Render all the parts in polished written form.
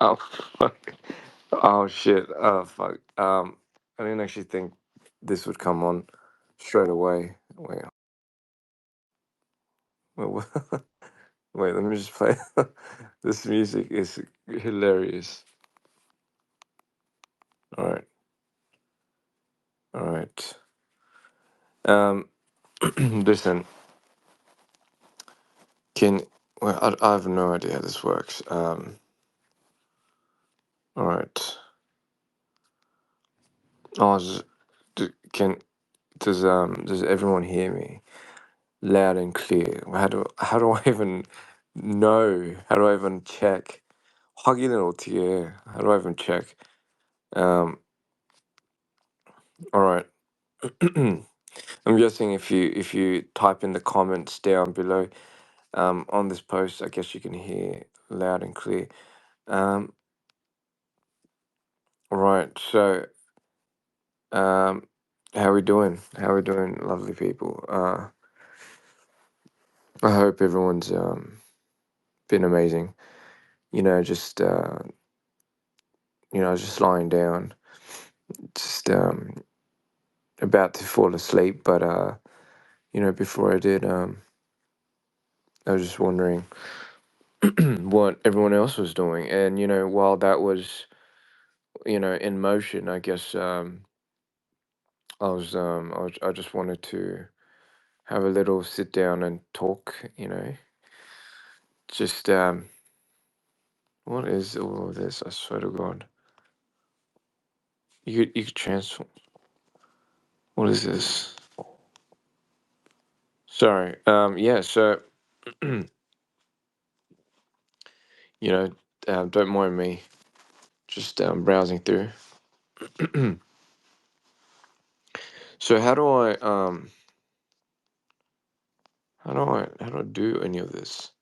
Oh fuck. Oh shit. Oh fuck. I didn't actually think this would come on straight away. Wait, wait. Let me just play. This music is hilarious. All right. All right. Um, listen. Can well, I have no idea how this works. All right. Oh, can does everyone hear me loud and clear? How do I even know? How do I even check? 확인을 어떻게 해? How do I even check? Um, all right. I'm guessing if you type in the comments down below on this post, I guess you can hear loud and clear. Um, all right. So how we doing? How we doing, lovely people? I hope everyone's been amazing. Just just lying down, just about to fall asleep. But before I did, I was just wondering what everyone else was doing, and while that was in motion, I guess I just wanted to have a little sit down and talk. Just what is all of this? I swear to God, you could transform. What is this? Sorry. Yeah. So you know, don't mind me. Just browsing through. So how do I do any of this?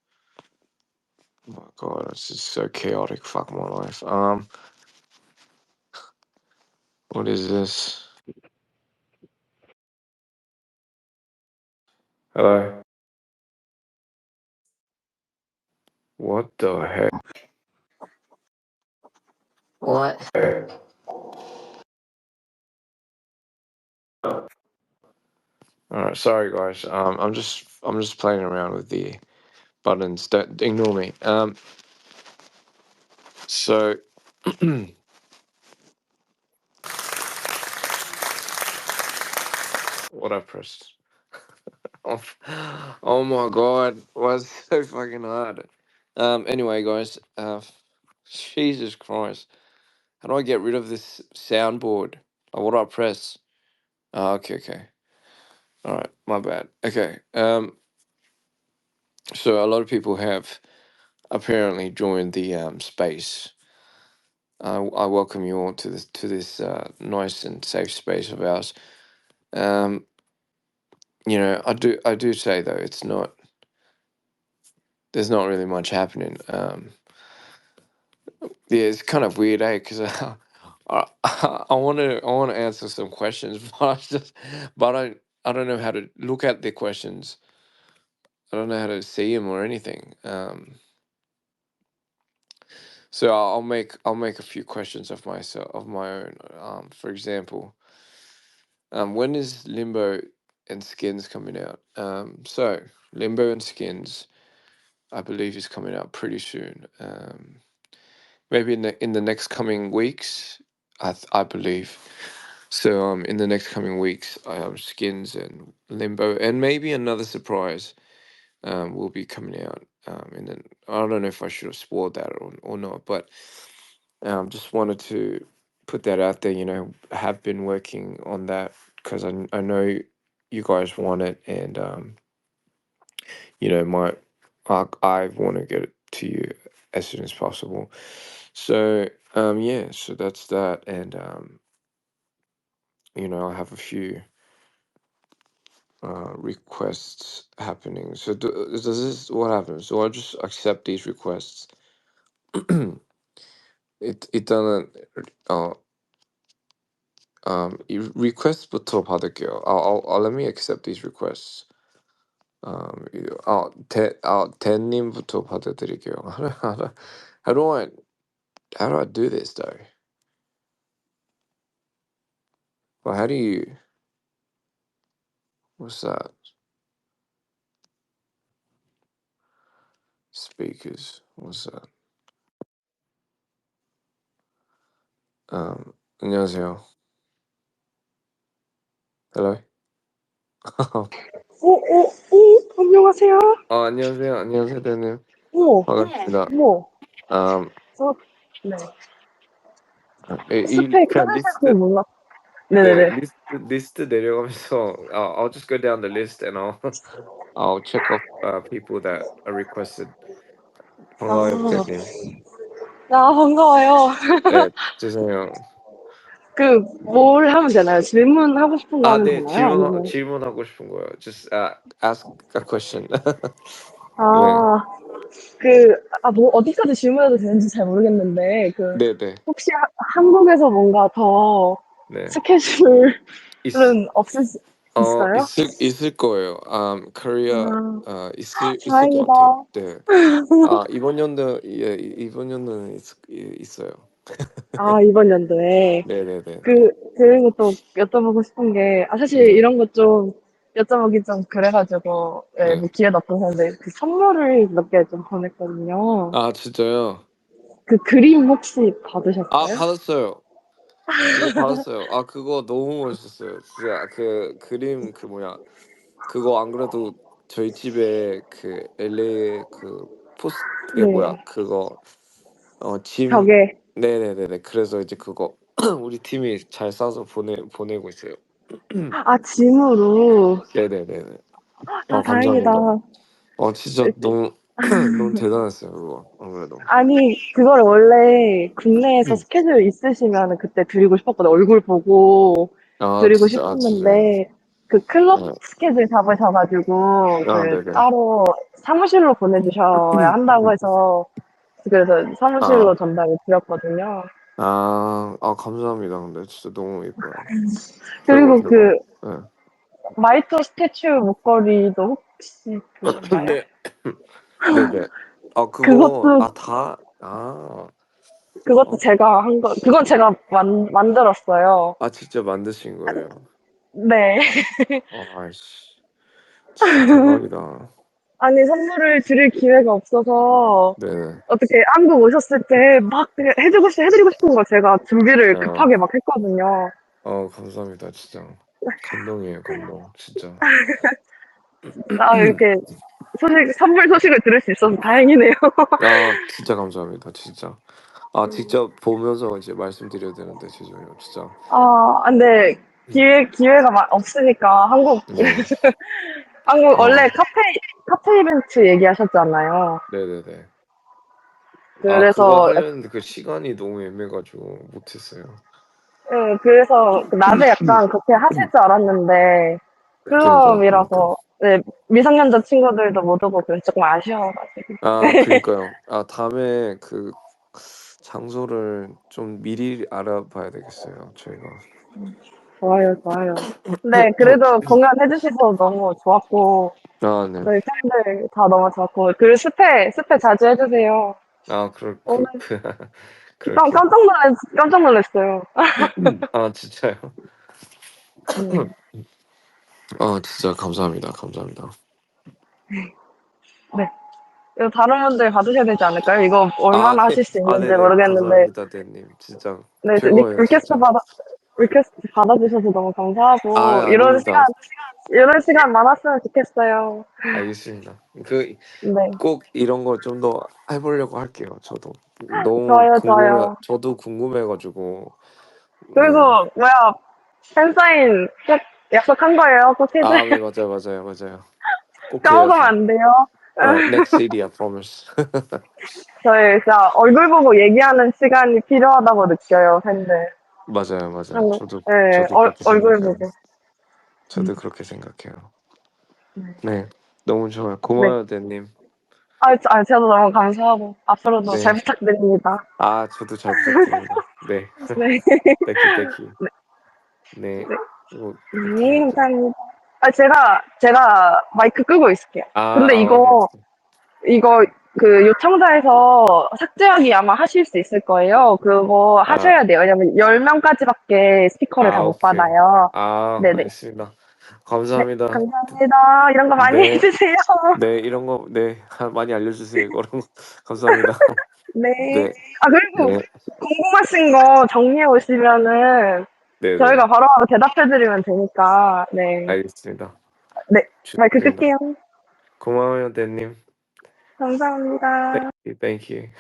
Oh my God, it's just so chaotic. Fuck my life. What is this? Hello. What the heck? What? All right, sorry guys. I'm just playing around with the buttons. Don't ignore me. So what I pressed? Oh, oh my God, why is it so fucking hard? Anyway, guys. Jesus Christ, how do I get rid of this soundboard? What do I press? Oh, okay, okay. All right, my bad. Okay. So a lot of people have apparently joined the space. I welcome you all to this nice and safe space of ours. Um, I do say though, it's not. There's not really much happening. Yeah, it's kind of weird, eh? Because I want to answer some questions, but I don't know how to look at the questions. I don't know how to see them or anything. So I'll make a few questions of myself of my own. For example, when is Limbo and Skins coming out? So Limbo and Skins, I believe, is coming out pretty soon. Maybe in the next coming weeks. I believe. So in the next coming weeks, Skins and Limbo, and maybe another surprise will be coming out. And then I don't know if I should have spoiled that or not, but just wanted to put that out there. I have been working on that because I know you guys want it, and my I want to get it to you as soon as possible. So yeah, so that's that, and I have a few requests happening. So does this what happens? So I just accept these requests. It doesn't. 어, 이 request부터 받을게요. Let me accept these requests. 대님부터 받아드릴게요. How do I? how do I do this though? Well, how do you? What's that? Speakers. What's that? 안녕하세요. Hello. 안녕하세요. 안녕하세요. 안녕하세요, 대님. 오, 반갑습니다. 뭐, 음, 네. 이 스펙 그냥 끊으실 줄 리스트 몰랐. 네, 네네네. 리스트 내려가면서 I'll just go down the list and I'll I'll check off people that are requested. 반가워요, 아, 대님. 반가워요. 네, 죄송해요. 뭘 하면 되나요? 질문하고 싶은 거 하면 네, 되나요? 아니면, 질문하고 싶은 거예요. Just ask a question. 네, 아, 어디까지 질문해도 되는지 잘 모르겠는데, 네, 네, 혹시 한국에서 뭔가 더 네. 스케줄은 있, 있어요? 있을 거예요. Korea, 아, 있을 것 같아요. 다행이다. 네. 이번 연도는 있어요. 아, 이번 연도에. 네, 네, 네, 네, 그리고 또 여쭤보고 싶은 게, 사실 네, 이런 것 좀 여쭤보기 좀 그래가지고, 예, 네. 뭐 기회도 없었는데, 선물을 몇 개 좀 보냈거든요. 진짜요? 그림 혹시 받으셨어요? 받았어요. 그거 받았어요. 그거 너무 멋있었어요. 진짜 그 그림 그 뭐야? 그거 안 그래도 저희 집에 그 LA 그 포스 그게 뭐야? 네, 그거 짐 벽에. 네네네네. 그래서 이제 그거 우리 팀이 잘 싸서 보내고 있어요. 아, 짐으로. 네네네네. 아, 다행이다. 감사합니다. 진짜 너무 너무 대단했어요. 그거 안 그래도. 아니, 그걸 원래 국내에서 스케줄 있으시면 그때 드리고 싶었거든요. 얼굴 보고 드리고 진짜 진짜요. 싶었는데, 클럽 네. 스케줄 잡으셔가지고, 네네. 따로 사무실로 보내주셔야 한다고 해서, 그래서 사무실로 아, 전달을 드렸거든요. 감사합니다. 근데 진짜 너무 예뻐요. 대박, 그리고 대박. 네. 마이토 스태츄 목걸이도 혹시 그건가요? 네, 네네. 그거, 그것도, 그것도 어, 제가 그건 제가 만들었어요. 직접 만드신 거예요. 네. 아이씨, 진짜 대박이다. 아니, 선물을 드릴 기회가 없어서, 네네. 어떻게 한국 오셨을 때 막 해드리고 싶은 거 제가 준비를 어, 급하게 막 했거든요. 감사합니다. 진짜. 감동이에요, 감동. 진짜. 이렇게 선물 소식을 들을 수 있어서 다행이네요. 진짜 감사합니다. 진짜. 직접 보면서 이제 말씀드려야 되는데, 죄송해요. 진짜. 근데 기회가 없으니까 네. 원래 어, 카페 이벤트 얘기하셨잖아요. 네네네. 그거 그래서, 하려는데 그 시간이 너무 애매해가지고 못했어요. 예, 그래서 낮에 약간 그렇게 하실 줄 알았는데, 그니까. 클럽이라서, 네, 미성년자 친구들도 못 오고 그래서 조금 아쉬워가지고. 그니까요. 다음에 그 장소를 좀 미리 알아봐야 되겠어요, 저희가. 좋아요, 좋아요. 네, 그래도 공연해주셔서 너무 좋았고, 네. 저희 팬들 다 너무 좋았고, 그리고 스페 자주 해주세요. 오늘 그럴게요. 깜짝 놀랐어요. 진짜요? 네. 진짜 감사합니다. 감사합니다. 네. 이거 다른 분들 받으셔야 되지 않을까요? 이거 아, 얼마나 네. 하실 수 있는지 네네. 모르겠는데, 감사합니다, 대님. 진짜 네, 최고예요, 진짜. 리퀘스트 받아주셔서 너무 감사하고, 아닙니다. 이런 시간 많았으면 좋겠어요. 알겠습니다. 네. 꼭 이런 거 좀 더 해보려고 할게요. 너무 좋아요, 좋아요. 저도 궁금해가지고. 네. 그리고, 팬사인 약속한 거예요. 꼭 해줘요. 네, 맞아요, 맞아요, 맞아요. 꼭 까먹으면 해야죠. 안 돼요. Next city, I promise. 저희 진짜 얼굴 보고 얘기하는 시간이 필요하다고 느껴요, 팬들. 맞아요, 맞아요. 한국, 네, 저도 그렇게 얼굴 생각해요. 보고. 저도 그렇게 생각해요. 네. 네, 너무 좋아요. 네. 고마워요, 대님. 저도 너무 감사하고, 앞으로도 잘 네. 부탁드립니다. 저도 잘 부탁드립니다. 네. 네. 땡큐, 땡큐. 네. 네. 네. 네, 감사합니다. 감사합니다. 제가 마이크 끄고 있을게요. 근데 확인. 이거 그 요청자에서 삭제하기 아마 하실 수 있을 거예요. 그거 아, 하셔야 돼요. 왜냐면 10명까지밖에 스티커를 다 못 오케이. 받아요. 아, 네네. 알겠습니다. 네, 감사합니다. 감사합니다. 이런 거 많이 네, 해주세요. 네, 이런 거, 네, 많이 알려주세요. 이런 거. 감사합니다. 네. 네, 아, 그리고 네, 궁금하신 거 정리해 오시면은 네, 네. 저희가 바로바로 대답해드리면 되니까. 네. 알겠습니다. 네. 마이크 좋습니다. 끌게요. 고마워요, 대님. 감사합니다. Thank you.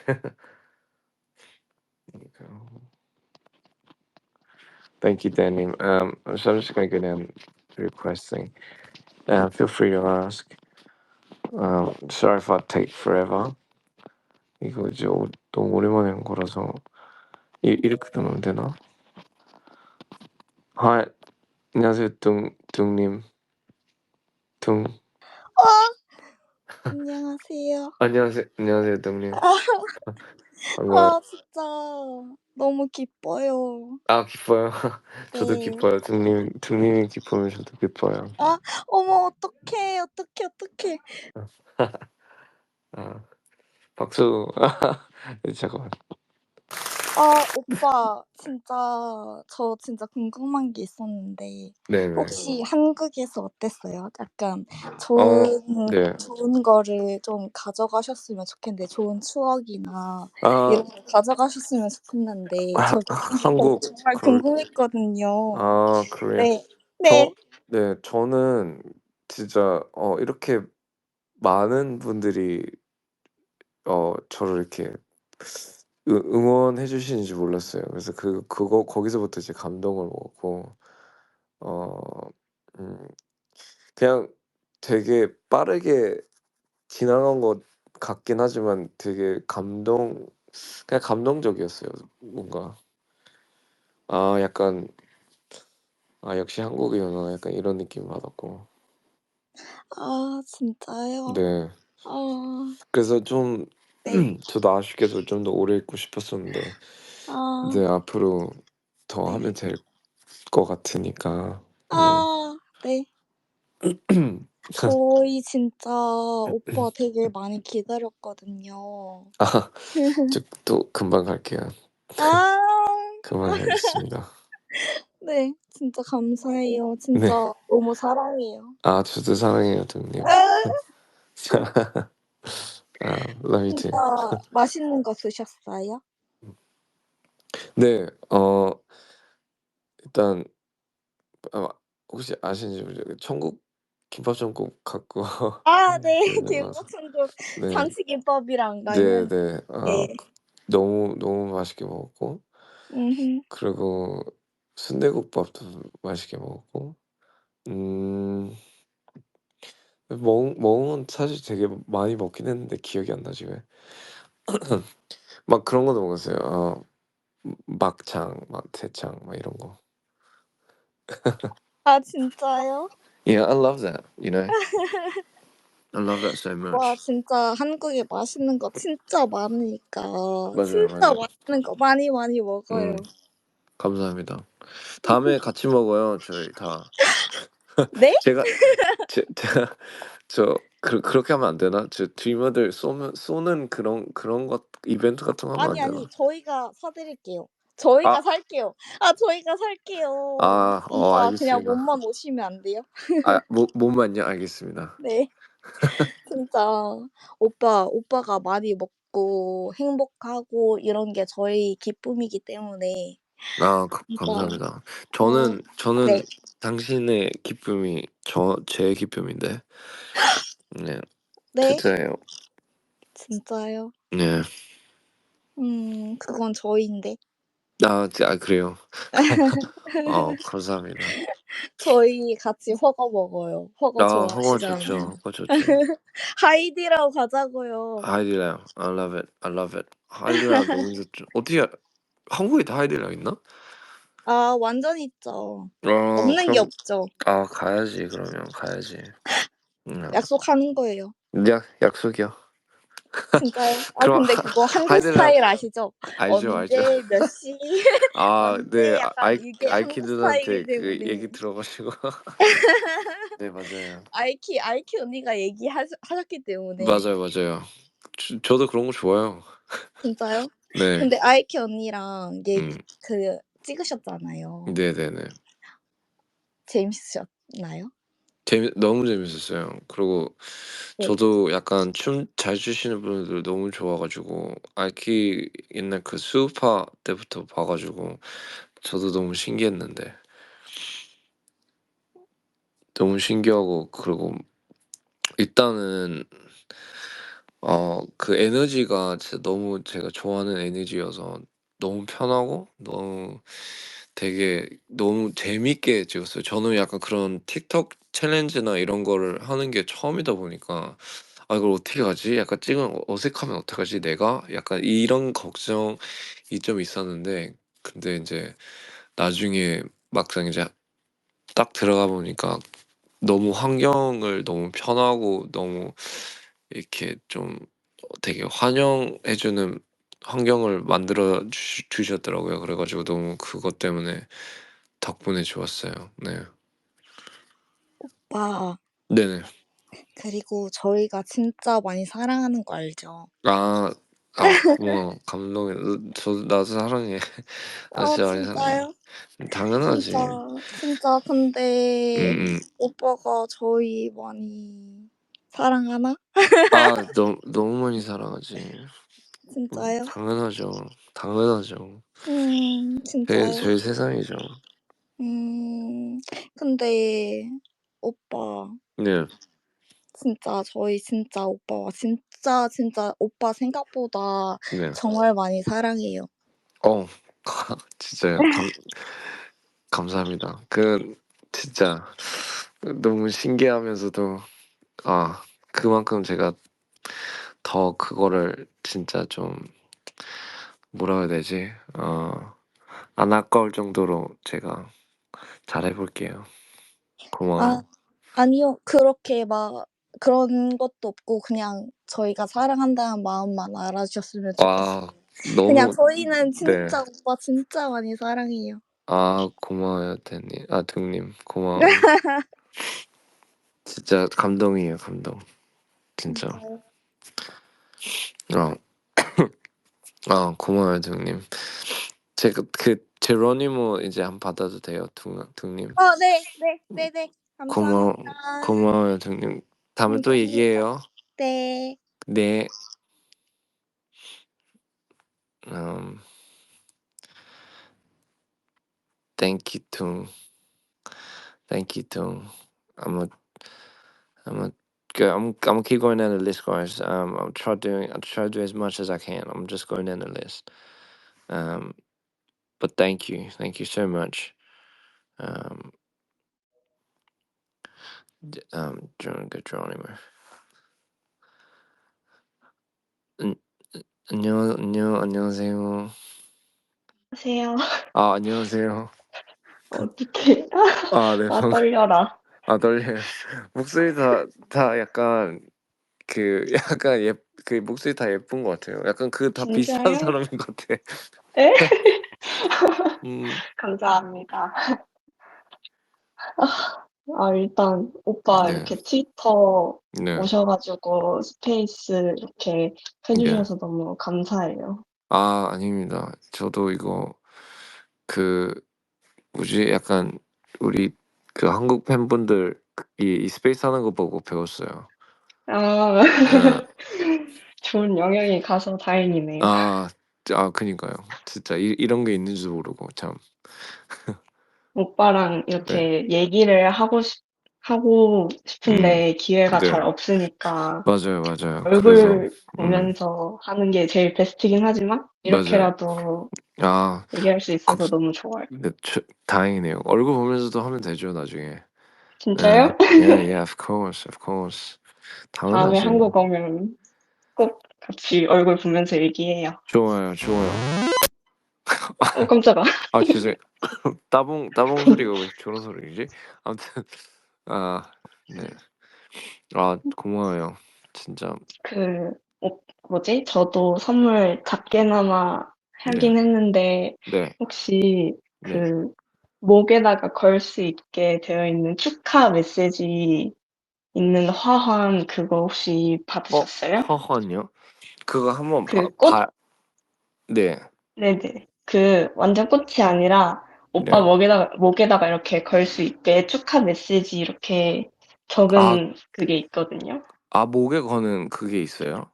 Thank you, Danny. So I'm just going to go down the request thing. Feel free to ask. Sorry if I take forever. 이거 이제 너무 오랜만에 한 거라서 이렇게 넣으면 되나? 하, 안녕하세요, 둥님. 둥. 어, 안녕하세요. 안녕하세요, 둥님. 반가워요. 진짜 너무 기뻐요. 아, 기뻐요. 저도 네. 기뻐요. 둥님이 기쁘면 저도 기뻐요. 어머, 어떡해. 아, 박수. 잠깐만. 오빠, 저 진짜 궁금한 게 있었는데, 네네. 혹시 한국에서 어땠어요? 약간 네. 좋은 거를 좀 가져가셨으면 좋겠는데, 좋은 추억이나 아, 이런 거 가져가셨으면 좋겠는데, 저 한국 정말 그럴 궁금했거든요. 그래요. 네. 네. 저는 진짜 이렇게 많은 분들이 저를 이렇게 응원해 주시는지 몰랐어요. 그래서 거기서부터 이제 감동을 먹었고 어 음 그냥 되게 빠르게 지나간 것 같긴 하지만 되게 그냥 감동적이었어요. 뭔가 약간 역시 한국이구나 약간 이런 느낌 받았고. 진짜요? 네. 아. 그래서 좀 네. 저도 아쉽게도 좀 더 오래 있고 싶었었는데 아. 이제 앞으로 더 네. 하면 될 것 같으니까. 네. 저희 진짜 오빠 되게 많이 기다렸거든요. 저 또 금방 갈게요. 아. 금방 가겠습니다. 네. 진짜 감사해요. 네. 진짜 너무 사랑해요. 저도 사랑해요, 동님. love you 진짜 too. 맛있는 거 드셨어요? 네. 일단 혹시 아시는지 모르겠어요. 천국 김밥천국 갖고 네. 왔는데 대구천국 네. 잔치김밥이랑가요? 네네. 네. 너무 맛있게 먹었고 음흠. 그리고 순대국밥도 맛있게 먹었고 음 먹은 건 사실 되게 많이 먹긴 했는데 기억이 안 나지 왜. 막 그런 것도 먹었어요. 막창, 막 대창 막 이런 거. 진짜요? Yeah, I love that, you know? I love that so 와, much. 진짜 한국에 맛있는 거 진짜 많으니까 맞아요, 진짜 맞아요. 맛있는 거 많이 먹어요. 감사합니다. 다음에 같이 먹어요, 저희 다. 네? 제가 제가 그렇게 하면 안 되나? 저 드리머들 쏘는 그런 것 이벤트 같은 거 하면 안 되나? 저희가 사드릴게요. 저희가 아, 살게요. 저희가 살게요. 오빠 그냥 알겠습니다. 몸만 오시면 안 돼요? 몸만요? 알겠습니다. 네. 진짜 오빠가 많이 먹고 행복하고 이런 게 저희 기쁨이기 때문에 진짜 감사합니다. 어 저는 네. 당신의 기쁨이 제 기쁨인데. 네, 네? 진짜예요. 진짜요? 네. 그건 저인데. 그래요. 감사합니다. 저희 같이 허거 먹어요. 허거 허거 좋아하시잖아요. 좋죠. 허거 좋죠. 하이디라고 가자고요. 하이디라요. I love it. I love it. 하이디라 너무 좋죠. 어떻게 한국에 다 하이디라 있나? 완전 있죠. 어, 없는 게 그럼 없죠. 가야지 그러면 가야지. 약속하는 거예요. 약속이요. 진짜요? 그럼 근데 그거 한국 하이디라 스타일 아시죠? 알죠, 알죠. 언제 몇 시 언제 네. 약간 이게 한국 아이키드한테 스타일이기 그 때문에 얘기 들어가시고. 네, 맞아요. 아이키 언니가 하셨기 때문에 맞아요, 맞아요. 저도 그런 거 좋아요. 진짜요? 네. 근데 아이키 언니랑 음. 찍으셨잖아요. 네네네. 재밌으셨나요? 너무 재밌었어요. 그리고 네. 저도 약간 춤 잘 추시는 분들 너무 좋아가지고 아이키 옛날 그 수우파 때부터 봐가지고 저도 너무 신기했는데 너무 신기하고 그리고 일단은 그 에너지가 진짜 너무 제가 좋아하는 에너지여서 너무 편하고 되게 너무 재밌게 찍었어요. 저는 약간 그런 틱톡 챌린지나 이런 거를 하는 게 처음이다 보니까 '아 이걸 어떻게 하지? 약간 찍으면 어색하면 어떡하지 내가?' 약간 이런 걱정이 좀 있었는데 근데 인제 나중에 막상 이제 딱 들어가 보니까 너무 환경을 너무 편하고 너무 이렇게 좀 되게 환영해 주는 환경을 만들어 주셨더라고요. 그래 가지고 너무 그것 때문에 덕분에 좋았어요. 네. 오빠, 네네. 그리고 저희가 진짜 많이 사랑하는 거 알죠? 아. 고마워. 감동해. 나도 사랑해. 나 진짜 많이 사랑해. 진짜요? 당연하지. 진짜 근데 음음. 오빠가 저희 많이 사랑하나? 너무 많이 사랑하지. 진짜요? 당연하죠. 당연하죠. 진짜요? 저희 세상이죠. 근데 오빠, 네. 저희 진짜 오빠와 진짜 오빠 생각보다 네. 정말 많이 사랑해요. 어. 진짜요. 감사합니다. 진짜 너무 신기하면서도 그만큼 제가 더 그거를 진짜 좀 뭐라 해야 되지? 안 아까울 정도로 제가 잘해 볼게요. 아, 고마워요. 아니요. 그렇게 막 그런 것도 없고 그냥 저희가 사랑한다는 마음만 알아주셨으면 좋겠어요. 와 그냥 너무 저희는 네. 진짜 오빠 진짜 많이 사랑해요. 고마워요 등님. 고마워요. 진짜 감동이에요, 감동. 진짜. 진짜요? 어. 고마워요 등님. 제가 제로니모 이제 한번 받아도 돼요, 등님? 네. 네네. 고마워 감사합니다. 고마워요 등님. 다음에 또 감사합니다. 얘기해요. 네. 네. 음. Thank you tung. Thank you tung. I'm gonna I'm gonna keep going down the list, guys. I'll try to do as much as I can. I'm just going down the list. But thank you so much. Um, Geronimo. 안, 안녕하세요. 안녕하세요. 안녕하세요. 어떡해. 네, 아, 떨려라. 떨려요. 목소리 다 약간 약간 그 목소리 다 예쁜 것 같아요. 약간 다 비슷한 진짜요? 사람인 것 같아. 에? 음, 감사합니다. 일단 오빠 네, 이렇게 트위터 네, 오셔가지고 스페이스 이렇게 네. 해주셔서 너무 감사해요. 아닙니다. 저도 이거 그 뭐지? 약간 우리 한국 팬분들 이 스페이스 하는 거 보고 배웠어요. 아, 예. 좋은 영향이 가서 다행이네요. 그니까요. 진짜 이런 게 있는 줄 모르고 참. 오빠랑 네. 이렇게 얘기를 하고 음. 싶은데 기회가 잘 네. 없으니까 맞아요. 그래서 얼굴 보면서 하는 게 제일 베스트긴 하지만 맞아요. 이렇게라도 아, 얘기할 수 그, 있어서 너무 좋아요. 네, 다행이네요. 얼굴 보면서도 하면 되죠, 나중에. 예. 진짜요? Yeah, of course, of course. 다음에 당연하지. 한국 오면 꼭 같이 얼굴 보면서 얘기해요. 좋아요. 깜짝아. 죄송해요. 따봉 소리가 왜 저런 소리지? 아무튼 네. 고마워요. 진짜. 그, 뭐지? 저도 선물 작게나마 네. 하긴 했는데, 네. 혹시 네. 목에다가 걸 수 있게 되어 있는 축하 메시지 있는 화환 그거 혹시 받으셨어요? 화환이요? 그거 한번 그 꽃, 네. 네네. 그 완전 꽃이 아니라 오빠 네. 목에다가 이렇게 걸 수 있게 축하 메시지 이렇게 아, 적은 그게 있거든요. 목에 거는 그게 있어요?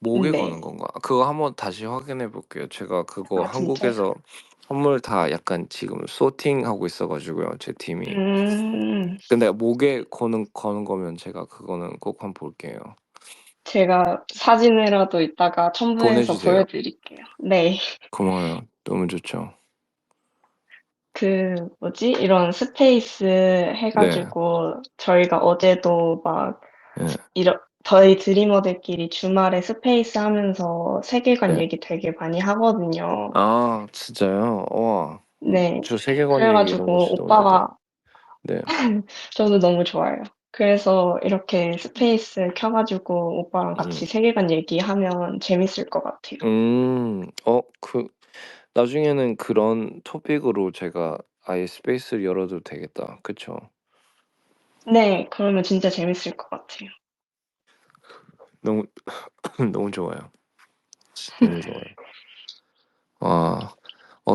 목에 거는 네. 건가? 그거 한번 다시 확인해 볼게요. 제가 그거 아, 진짜요? 한국에서 선물 다 약간 지금 소팅하고 있어가지고요, 제 팀이. 근데 목에 거는 거면 제가 그거는 꼭 한번 볼게요. 제가 사진이라도 이따가 첨부해서 보내주세요. 보여드릴게요. 네. 고마워요. 너무 좋죠. 그, 뭐지? 이런 스페이스 네. 해가지고, 저희가 어제도 막, 네. 저희 드리머들끼리 주말에 스페이스 하면서 세계관 네. 얘기 되게 많이 하거든요. 아, 진짜요? 와, 네. 저 세계관 얘기 이런 거 그래가지고, 진짜 너무 좋아해요. 오빠가, 네. 저도 너무 좋아요. 그래서 이렇게 스페이스 켜가지고, 오빠랑 같이 세계관 얘기하면 재밌을 것 같아요. 나중에는 그런 토픽으로 제가 아예 스페이스를 열어도 되겠다. 그쵸? 네, 그러면 진짜 재밌을 것 같아요. 너무, 너무 좋아요. 너무 좋아요.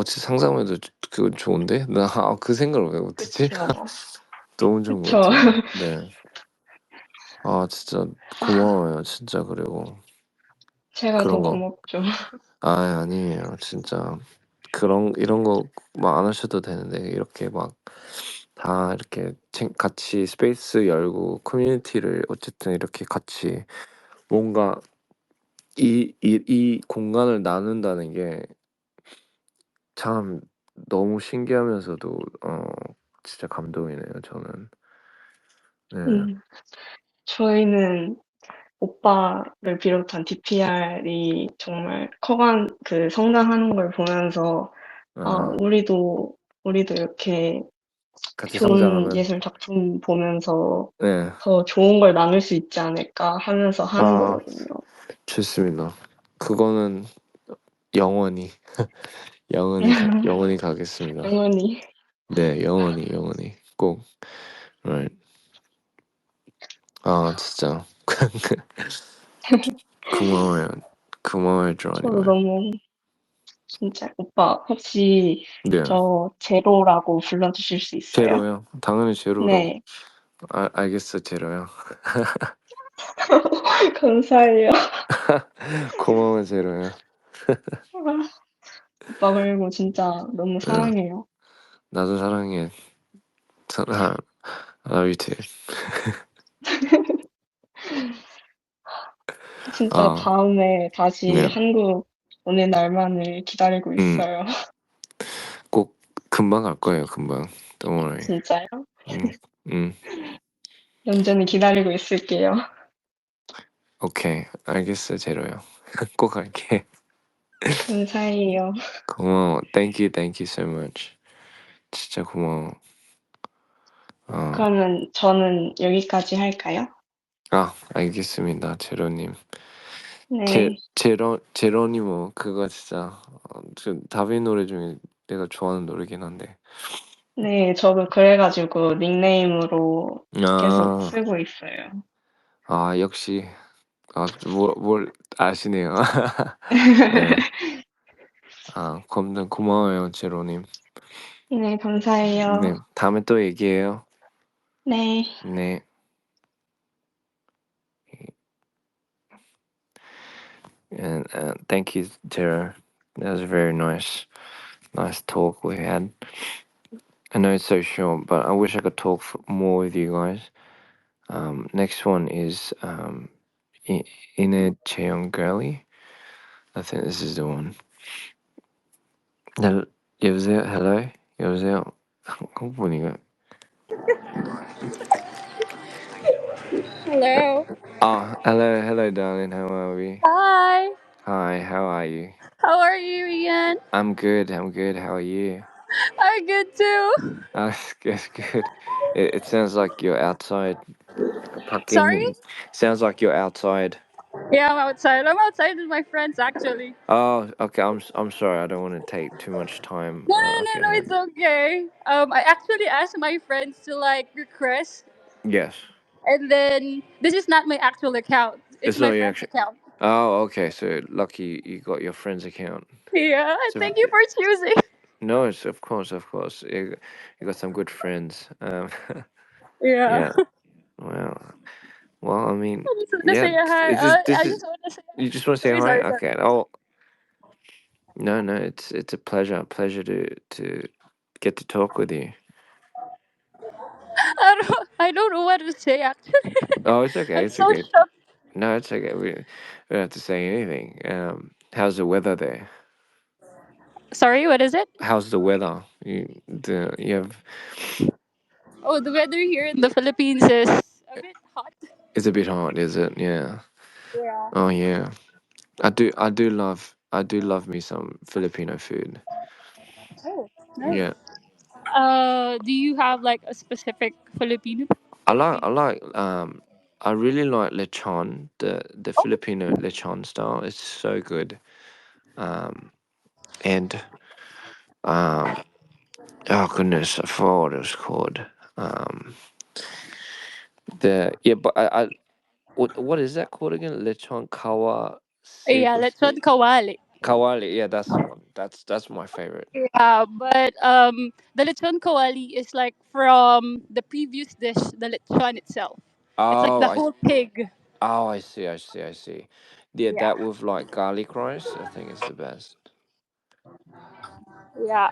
진짜 상상만 해도 그거 좋은데? 나 그 생각을 왜 못했지? 그쵸. 너무 좋은 것 그쵸. 같아요. 네. 진짜 고마워요. 진짜 그리고 제가 더 그런 거. 고맙죠. 아니에요. 진짜 이런 거 막 안 하셔도 되는데 이렇게 막 다 이렇게 같이 스페이스 열고 커뮤니티를 어쨌든 이렇게 같이 뭔가 이 공간을 나눈다는 게 참 너무 신기하면서도 진짜 감동이네요. 저는. 네. 저희는 오빠를 비롯한 DPR이 정말 그 성장하는 걸 보면서, 우리도 이렇게 같이 좋은 성장하면. 예술 작품 보면서 네. 더 좋은 걸 나눌 수 있지 않을까 하면서 하는 거거든요. 좋습니다. 그거는 영원히 영원히 가겠습니다. 영원히. 네, 영원히 꼭. Right. 진짜 고마워요. 저도 조아님. 너무, 진짜, 오빠, 혹시 네. 저 제로라고 불러주실 수 있어요? 제로요. 당연히 제로로. 네. 알겠어, 제로요. 감사해요. 고마워, 제로요. 오빠 그리고 진짜 너무 사랑해요. 나도 사랑해. I love you too. 진짜 다음에 다시 네. 한국 오는 날만을 기다리고 있어요. 꼭 금방 갈 거예요, 금방. Don't worry. 진짜요? 음. 얌전히 기다리고 있을게요. 오케이, 알겠어, 제로요. 꼭 갈게. 감사해요. 고마워. Thank you so much. 진짜 고마워. 그러면 저는 여기까지 할까요? 알겠습니다, 제로님. 네. 제로니모 그거 진짜 저 다빈 노래 중에 내가 좋아하는 노래긴 한데. 네, 저도 그래가지고 닉네임으로 계속 아, 쓰고 있어요. 역시 뭘 아시네요. 네. 검든 고마워요, 제로님. 네, 감사해요. 네, 다음에 또 얘기해요. 네. 네. And thank you, Tara. That was a very nice talk we had. I know it's so short, but I wish I could talk more with you guys. Next one is Ine Cheong Girly. I think this is the one. 여보세요? Hello? 여보세요? 한국 분이가. Hello. Hello, darling. How are we? Hi. Hi, how are you? How are you, Ian? I'm good. How are you? I'm good too. Good. It sounds like you're outside. Sorry? Sounds like you're outside. Yeah, I'm outside. I'm outside with my friends actually. Oh, okay. I'm sorry. I don't want to take too much time No, of your it's hand. okay. I actually asked my friends to like request, Yes. and then this is not my actual account. It's It's my not your friend's actual. account. Oh, okay. So lucky you got your friend's account. Yeah, So thank you for choosing. no, it's of course. You got some good friends. Yeah. Yeah. Wow. Well, I mean, I just want to yeah. say a hi. It's just I this is. just want to say You just want to say sorry, hi? sorry, sorry. Okay. Oh no, it's a pleasure to get to talk with you. I don't know what to say actually. Oh, it's okay. I'm It's so okay. shocked. No, it's okay. We don't have to say anything. How's the weather there? Sorry, what is it? How's the weather? You have. Oh, the weather here in the Philippines is a bit hot. It's a bit hot, is it? Yeah. Yeah. Oh yeah. I do love me some Filipino food. Oh, nice. Yeah. Do you have like a specific Filipino? I like I really like lechon, the Oh, Filipino lechon style. It's so good. Um and um oh goodness, I forgot what it was called. Um the yeah, but I what is that called again? Lechon kawa yeah, lechon kawali. Kawali, yeah, that's the one. That's my favorite. Yeah, but the lechon kawali is like from the previous dish, the lechon itself. It's like Oh, the whole pig. I see. Yeah, Yeah, that with like garlic rice, I think it's the best. yeah.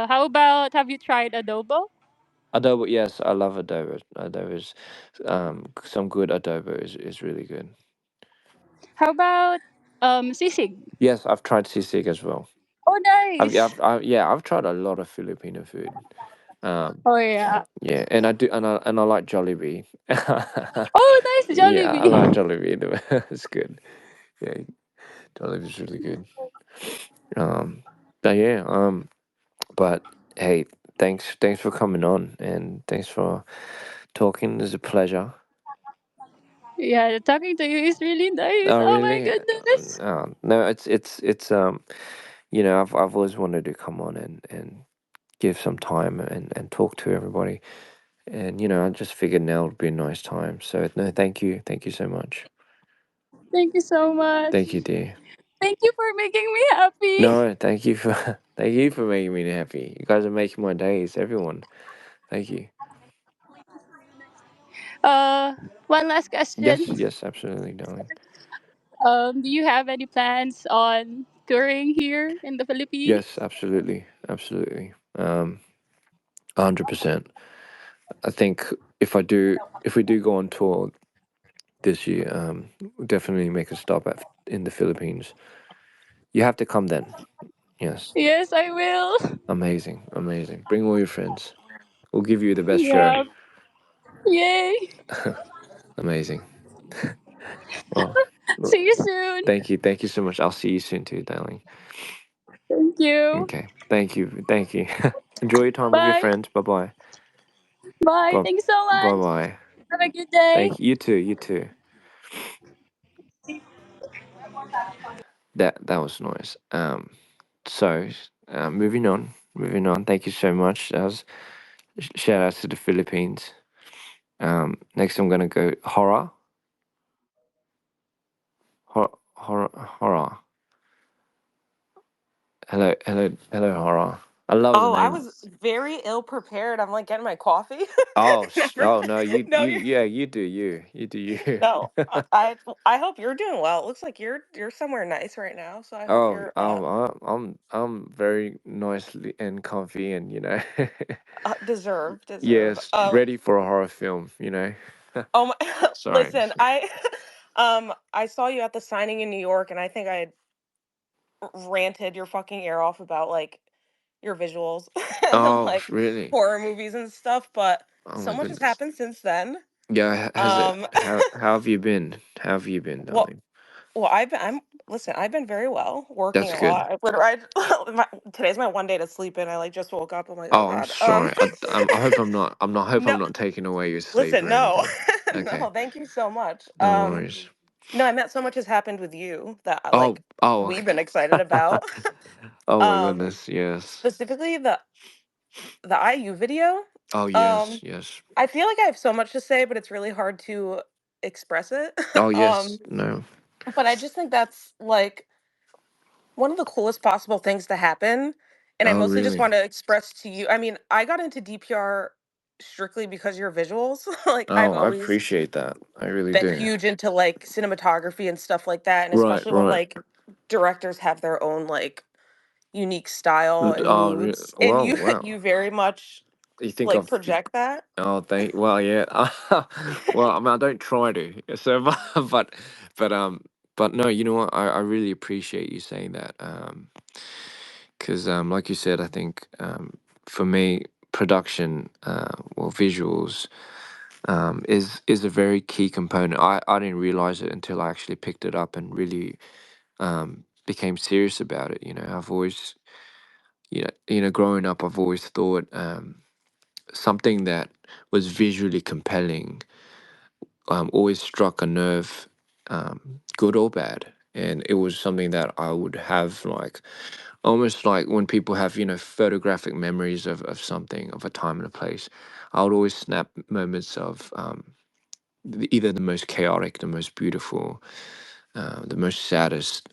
How about have you tried adobo? Adobo, yes, I love adobo. Adobo is, some good adobo is really good. How about sisig? Yes, I've tried sisig as well. Oh, nice. Yeah, I've tried a lot of Filipino food. Um, Oh yeah. yeah, and I like Jollibee. Oh, nice Yeah, I like Jollibee. Jollibee. It's good. Yeah, Jollibee's really good. Um, but yeah, but hey, thanks for coming on, and thanks for talking. It's a pleasure. Yeah, talking to you is really nice. Oh, Oh my really? goodness. No, it's I've always wanted to come on and give some time and talk to everybody, and I just figured now would be a nice time. So no, thank you so much. Thank you so much. Thank you, dear. Thank you for making me happy. No, thank you for thank you for making me happy. You guys are making my days, everyone. Thank you. Uh, One last question. Yes, absolutely, darling. Do you have any plans on touring here in the Yes, Philippines? absolutely. 100%. I think if we do go on tour this year, we'll definitely make a stop in the Philippines. You have to come then. Yes. Yes, I will. Amazing. Bring all your friends. We'll give you the best show. Yeah. Yay. Amazing. Well, See you soon. thank you so much. I'll see you soon too, darling. Thank you. Okay. Thank you. Enjoy your time with your Bye. friends. Bye bye. Bye. Bye Thank you so bye much. bye. Have a good day. Thank you. You too. You too. That was nice. So moving on. Thank you so much. That was shout out to the Philippines. Next I'm gonna go horror. Hello, horror. I love the Oh, I name. was very ill prepared. I'm like getting my coffee. Oh, Never. oh no, No, you're you do you do you. no. I hope you're doing well. It looks like you're somewhere nice right now. So I hope Oh, you're I'm very nicely and comfy, and deserve. yes, ready for a horror film. Oh my, Sorry. listen, I saw you at the signing in New York, and I think I ranted your fucking ear off about like your visuals and Oh, like really? horror movies and stuff. But Oh so my much has goodness. happened since then. Yeah, has it? Um, How have you been? How have you been, well, darling? Well, listen, I've been very well, working That's a good. lot. Today's my one day to sleep in. I like just woke up. I'm like, oh Oh, I'm God. sorry. I hope I'm not. Hope I'm No, not taking away your sleep listen, or no, anything. Okay. no. Thank you so much. No worries. No, I meant so much has happened with you that Oh, oh. we've been excited about. Oh my Um, goodness. Yes. Specifically the IU video. Oh yes. Um, Yes. I feel like I have so much to say, but it's really hard to express it. Oh yes. No. But I just think that's like one of the coolest possible things to happen. And I Oh, mostly just really? want to express to you. I mean, I got into DPR strictly because of your visuals. Like I've Oh, I always appreciate that. I really been do. huge into like cinematography and stuff like that. And Right, especially when right. like directors have their own like unique style and Oh, moods. And well, wow. you very much You think like I've project that. Oh, well, yeah. Well, I mean, I don't try to. So, but, but, but no, you know what? I really appreciate you saying that. Because, like you said, I think, for me, production, well, visuals, is a very key component. I didn't realize it until I actually picked it up and really, became serious about it. You know, I've always, growing up, I've always thought, something that was visually compelling always struck a nerve, good or bad. And it was something that I would have like almost like when people have, photographic memories of something, of a time and a place. I would always snap moments of either the most chaotic, the most beautiful, the most saddest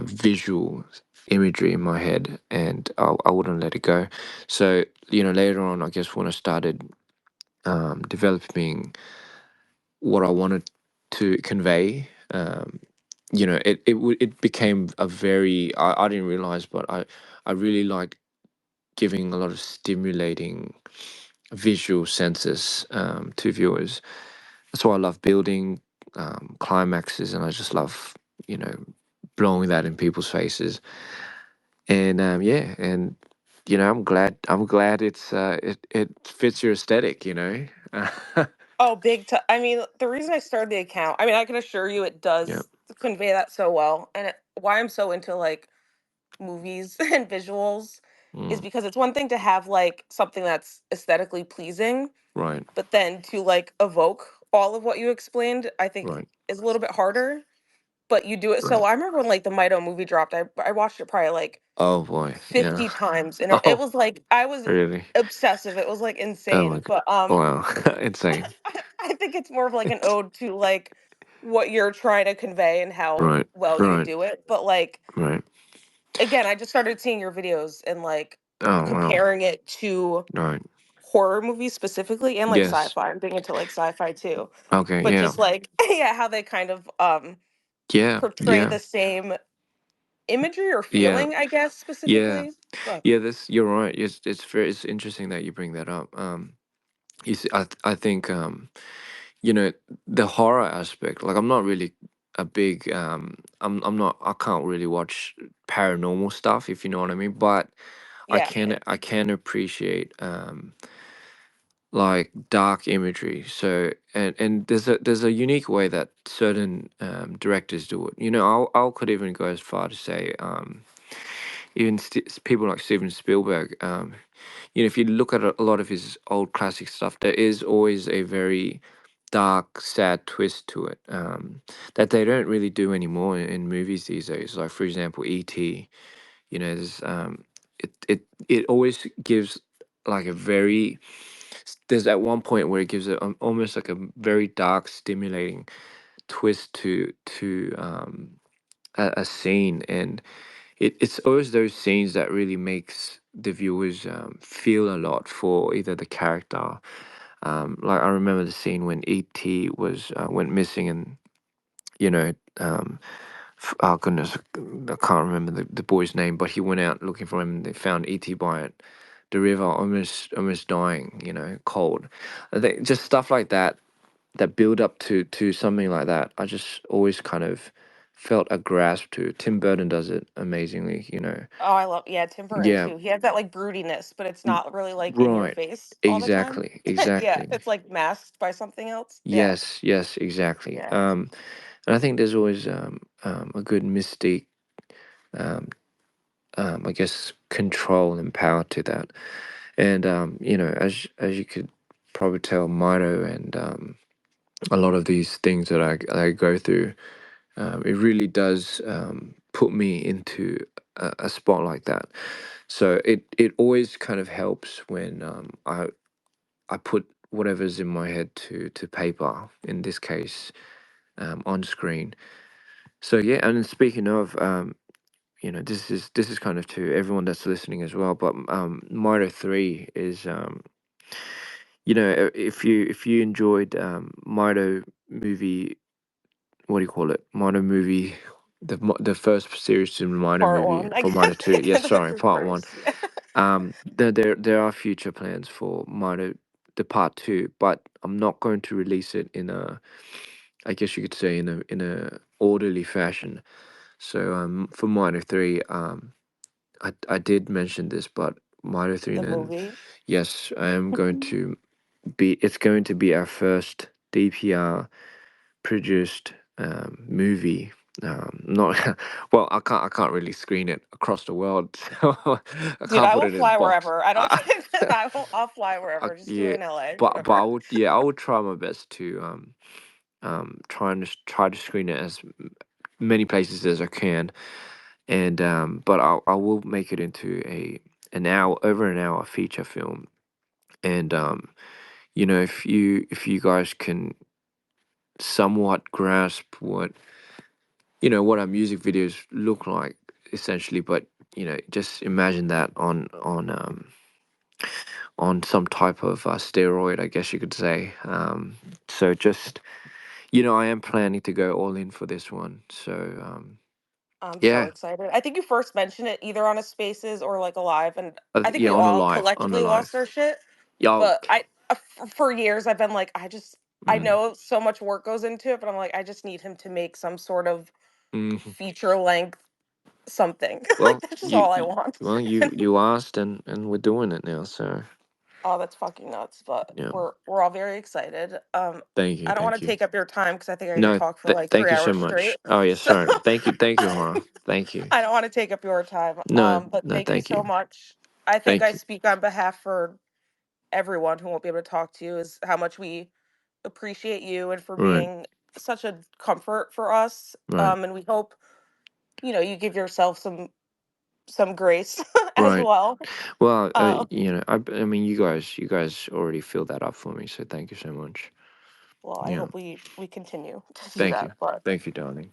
visual imagery in my head, and I wouldn't let it go. So, later on, I guess when I started developing what I wanted to convey. It became a very I didn't realize, but I really liked giving a lot of stimulating visual senses to viewers. That's why I love building climaxes, and I just love blowing that in people's faces. And yeah, and I'm glad it fits your aesthetic. Oh, big time. I mean, the reason I started the account, I mean, I can assure you it Yeah. does convey that so well. And why I'm so into like movies and visuals is Mm, because it's one thing to have like something that's aesthetically pleasing, right. but then to like evoke all of what you explained, I think Right. is a little bit harder. But you do it so Right. I remember when like the Mido movie dropped, I watched it probably like Oh boy. Yeah. 50 times and it Oh, was like I was really? obsessive. It was like Oh my insane. god. But Wow. Insane. I think it's more of like an ode to like what you're trying to convey and how Right. well you Right. do it. But like Right. again, I just started seeing your videos and like Oh wow. comparing it to Right. horror movies specifically and like Yes. sci-fi. I'm big into like sci-fi too. Okay. But Yeah. just like yeah, how they kind of Yeah. portray Yeah. the same imagery or Yeah. feeling, I guess Yeah. specifically. But Yeah. This. You're right. It's interesting that you bring that up. You see, I think you know the horror aspect. Like I'm not really a big I'm not I can't really watch paranormal stuff, if you know what I mean. But yeah, yeah. I can appreciate like dark imagery. So and there's a unique way that certain directors do it. I could even go as far to say even people like Steven Spielberg. If you look at a lot of his old classic stuff, there is always a very dark, sad twist to it that they don't really do anymore in movies these days. Like for example, E.T. There's it always gives like a very there's at one point where it gives it almost like a very dark, stimulating twist to a scene, and it's always those scenes that really makes the viewers feel a lot for either the character. Like I remember the scene when E.T. was went missing, and you know, um, oh goodness, I can't remember the boy's name, but he went out looking for him, and they found E.T. by it, the river, almost dying, cold. I think just stuff like that that build up to something like that. I just always kind of felt a grasp to. Tim Burton does it amazingly. Oh, I love yeah, Tim Burton Yeah, too. He has that like broodiness, but it's not really like in your right. face all the time. Exactly. Yeah, Exactly. it's like masked by something else. Yeah, Yes, yes, exactly. yeah. And I think there's always a good mystique, um, I guess, control and power to that. And as you could probably tell, Mito and a lot of these things that I go through, it really does put me into a spot like that. So it always kind of helps when I put whatever's in my head to paper. In this case, on screen. So yeah, and then speaking of, this is kind of to everyone that's listening as well. But Mario 3 is, if you enjoyed Mario movie, what do you call it? Mario movie, the first series to Mario Part movie one. for Mario 2. Yes, That's sorry, the part one. first. Yeah. There are future plans for Mario the part 2, but I'm not going to release it in a, I guess you could say, in a orderly fashion. So for Mario 3, I did mention this, but Mario 3, The and movie. yes, I am going to be. It's going to be our first DPR produced movie. Not well. I can't really screen it across the world, so I Dude, can't I put will it in a fly box. wherever. I don't I'll fly wherever. Just do it Yeah, in LA. but Whatever. I would try my best to try to screen it as many places as I can, and but I will make it into an hour, over an hour feature film. And if you guys can somewhat grasp what our music videos look like, essentially, but just imagine that on some type of steroid, I guess you could say. So just, I am planning to go all in for this one. So I'm so yeah, excited. I think you first mentioned it either on a Spaces or like a live, and I think yeah, we on a all live, collectively lost our shit. yeah. But for years, I've been like, I Mm, know so much work goes into it, but I'm like, I just need him to make some sort of mhm. feature length something. Like Well, that's just all I want. you asked, and we're doing it now. So Oh, that's fucking nuts. But yeah, we're all very excited. thank you, I don't want thank to you. take up your time because I think I could No, talk for like thank three you so hours much. straight. Oh yeah, So sorry. Thank you, Hara. Thank you. I don't want to take up your time. No, But no, thank you thank so you, much. I think I thank you. speak on behalf for everyone who won't be able to talk to you is how much we appreciate you and for Right, being such a comfort for us. right, And we hope, you give yourself some grace as right. well. Well, Um, I mean, you guys already filled that up for me, so thank you so much. well, I Yeah, hope we continue to do thank that. you, But thank you, darling.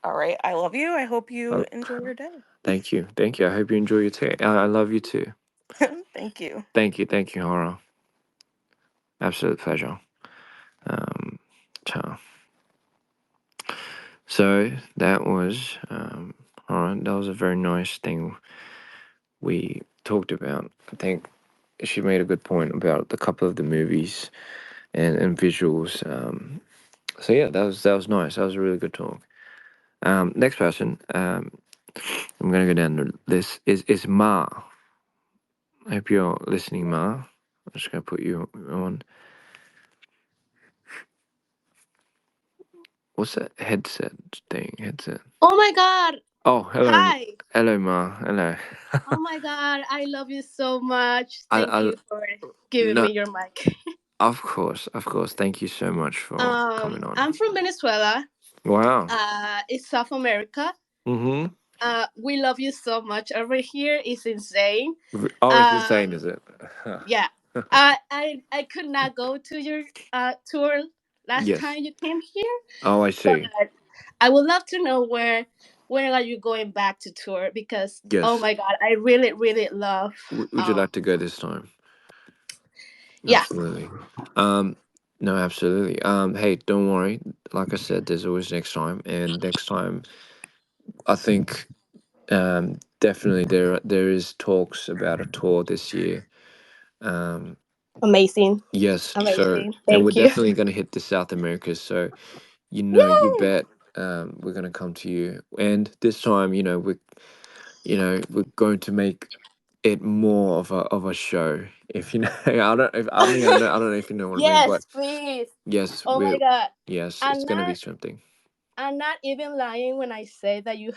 all right, I love you. I hope Uh, you enjoy your day. thank you, thank you. I hope you enjoy your tea. I love you too. Thank you. Thank you, Hara. Absolute pleasure. Um, ciao. So that was Hara. That was a very nice thing we talked about. I think she made a good point about a couple of the movies and visuals. So yeah, that was nice. That was a really good talk. Next person. I'm gonna go down the list. Is Ma. I hope you're listening, Ma. I'm just gonna put you on. What's that headset thing? Headset. Oh my God. Oh, hello, Hi. hello, Ma. Hello. Oh my God. I love you so much. Thank I you for giving no. me your mic. Of course, of course. Thank you so much for coming on. I'm from Venezuela. Wow. It's South America. Mm-hmm. We love you so much over here. It's insane. Oh, it's insane, Um, is it? yeah. I could not go to your tour last Yes. time you came here, Oh, I but see. I would love to know when are you going back to tour, because oh Yes. my God, I really really love Would you like to go this time? yeah. Absolutely. Um, no, absolutely. Hey, don't worry. Like I said, there's always next time, and next time, I think, definitely there is talks about a tour this year. Um, Amazing. yes. So, Amazing. and we're Thank you. definitely going to hit the South Americas. So, you Yay! bet. We're going to come to you, and this time, we're going to make it more of a show. If you know, I don't know if you know what I mean, but Yes, please. yes, Oh my God. yes, it's I'm gonna be not something. I'm not even lying when I say that you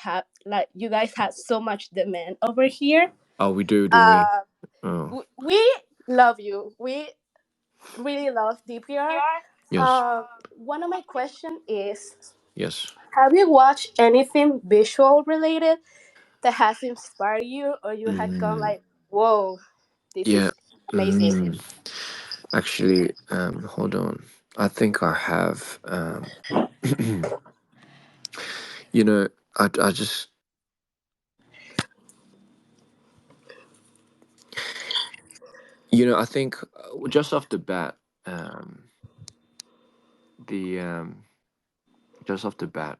guys had so much demand over here. Oh, we do we? Uh Oh, we love you. We really love DPR. yes, One of my question is, yes. have you watched anything visual related that has inspired you, or you had gone Mm, like, whoa, this yeah. is amazing? Mm, actually, hold on. I think I have. You know, I just, I think just off the bat, um, the just off the bat,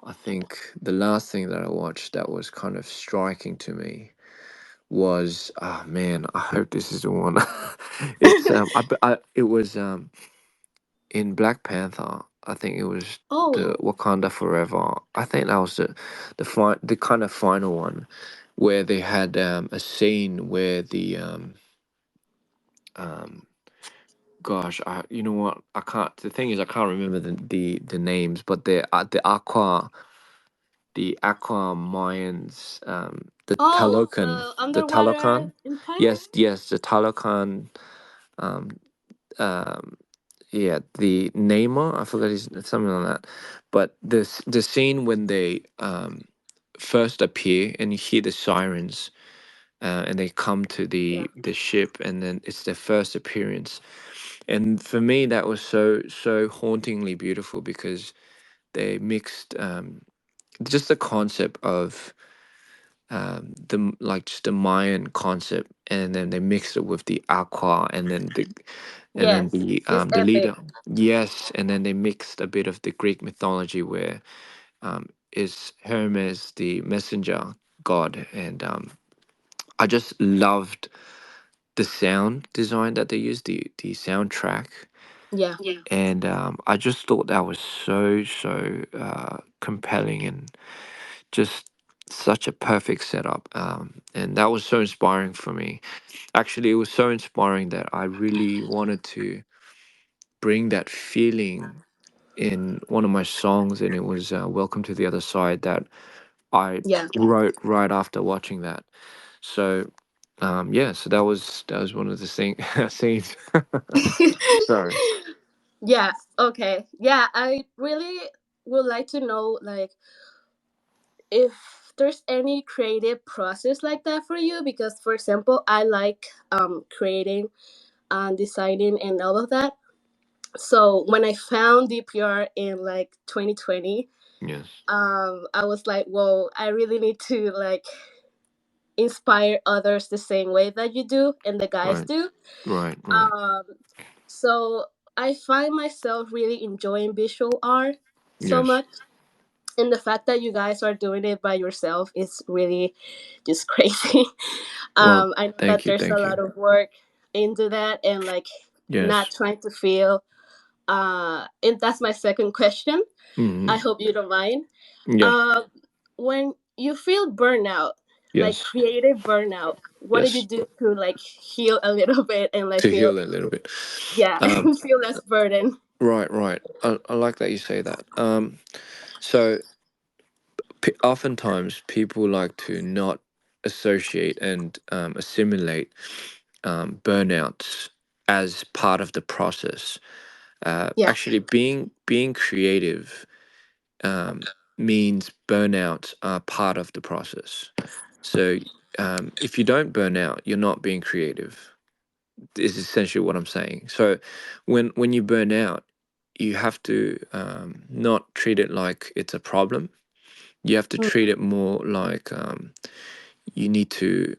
I think the last thing that I watched that was kind of striking to me was, ah man, I hope this is the one. It's it was in Black Panther. I think it was the Oh, Wakanda Forever. I think that was the kind of final one where they had a scene where the um gosh, you know what, I can't, the thing is I can't remember the names, but the Aqua Mayans, oh, the The underwater Talokan. empire. Yes, the Talokan. Um, um, yeah, the Neymar. I forgot his something like that. But the scene when they first appear and you hear the sirens, and they come to Yeah. the ship, and then it's their first appearance. And for me, that was so hauntingly beautiful because they mixed just the concept of like just the Mayan concept, and then they mixed it with the aqua, and then Yes, it's the epic. leader. Yes, and then they mixed a bit of the Greek mythology where is Hermes the messenger god, and I just loved the sound design that they used, the soundtrack, Yeah. and I just thought that was so compelling and just such a perfect setup, and that was so inspiring for me. Actually, it was so inspiring that I really wanted to bring that feeling in one of my songs, and it was "Welcome to the Other Side" that I Yeah. wrote right after watching that. So, yeah, so that was one of the scenes. Sorry. Yeah. Okay. Yeah, I really would like to know, like, if there's any creative process like that for you, because for example I like creating and designing and all of that. So when I found DPR in like 2020, Yes. I was like, whoa, I really need to like inspire others the same way that you do and the guys Right. do. Right. um so I find myself really enjoying visual art so Yes. much, and the fact that you guys are doing it by yourself is really just crazy. Well, I know that thank you. there's a Thank lot you. of work into that, and like not Yes. trying to feel and that's my second question. I Hmm. hope you don't mind. Yes. um when you feel burnout, like Yes. creative burnout, what did you Yes. do to like heal a little bit and like To feel, heal a little bit. yeah, Um, feel less burden? right. I like that you say that. So oftentimes people like to not associate and assimilate burnouts as part of the process. Yeah. Actually, being creative um, means burnouts are part of the process. So if you don't burn out, you're not being creative. Is essentially what I'm saying. So when you burn out, you have to not treat it like it's a problem. You have to Mm. treat it more like you need to.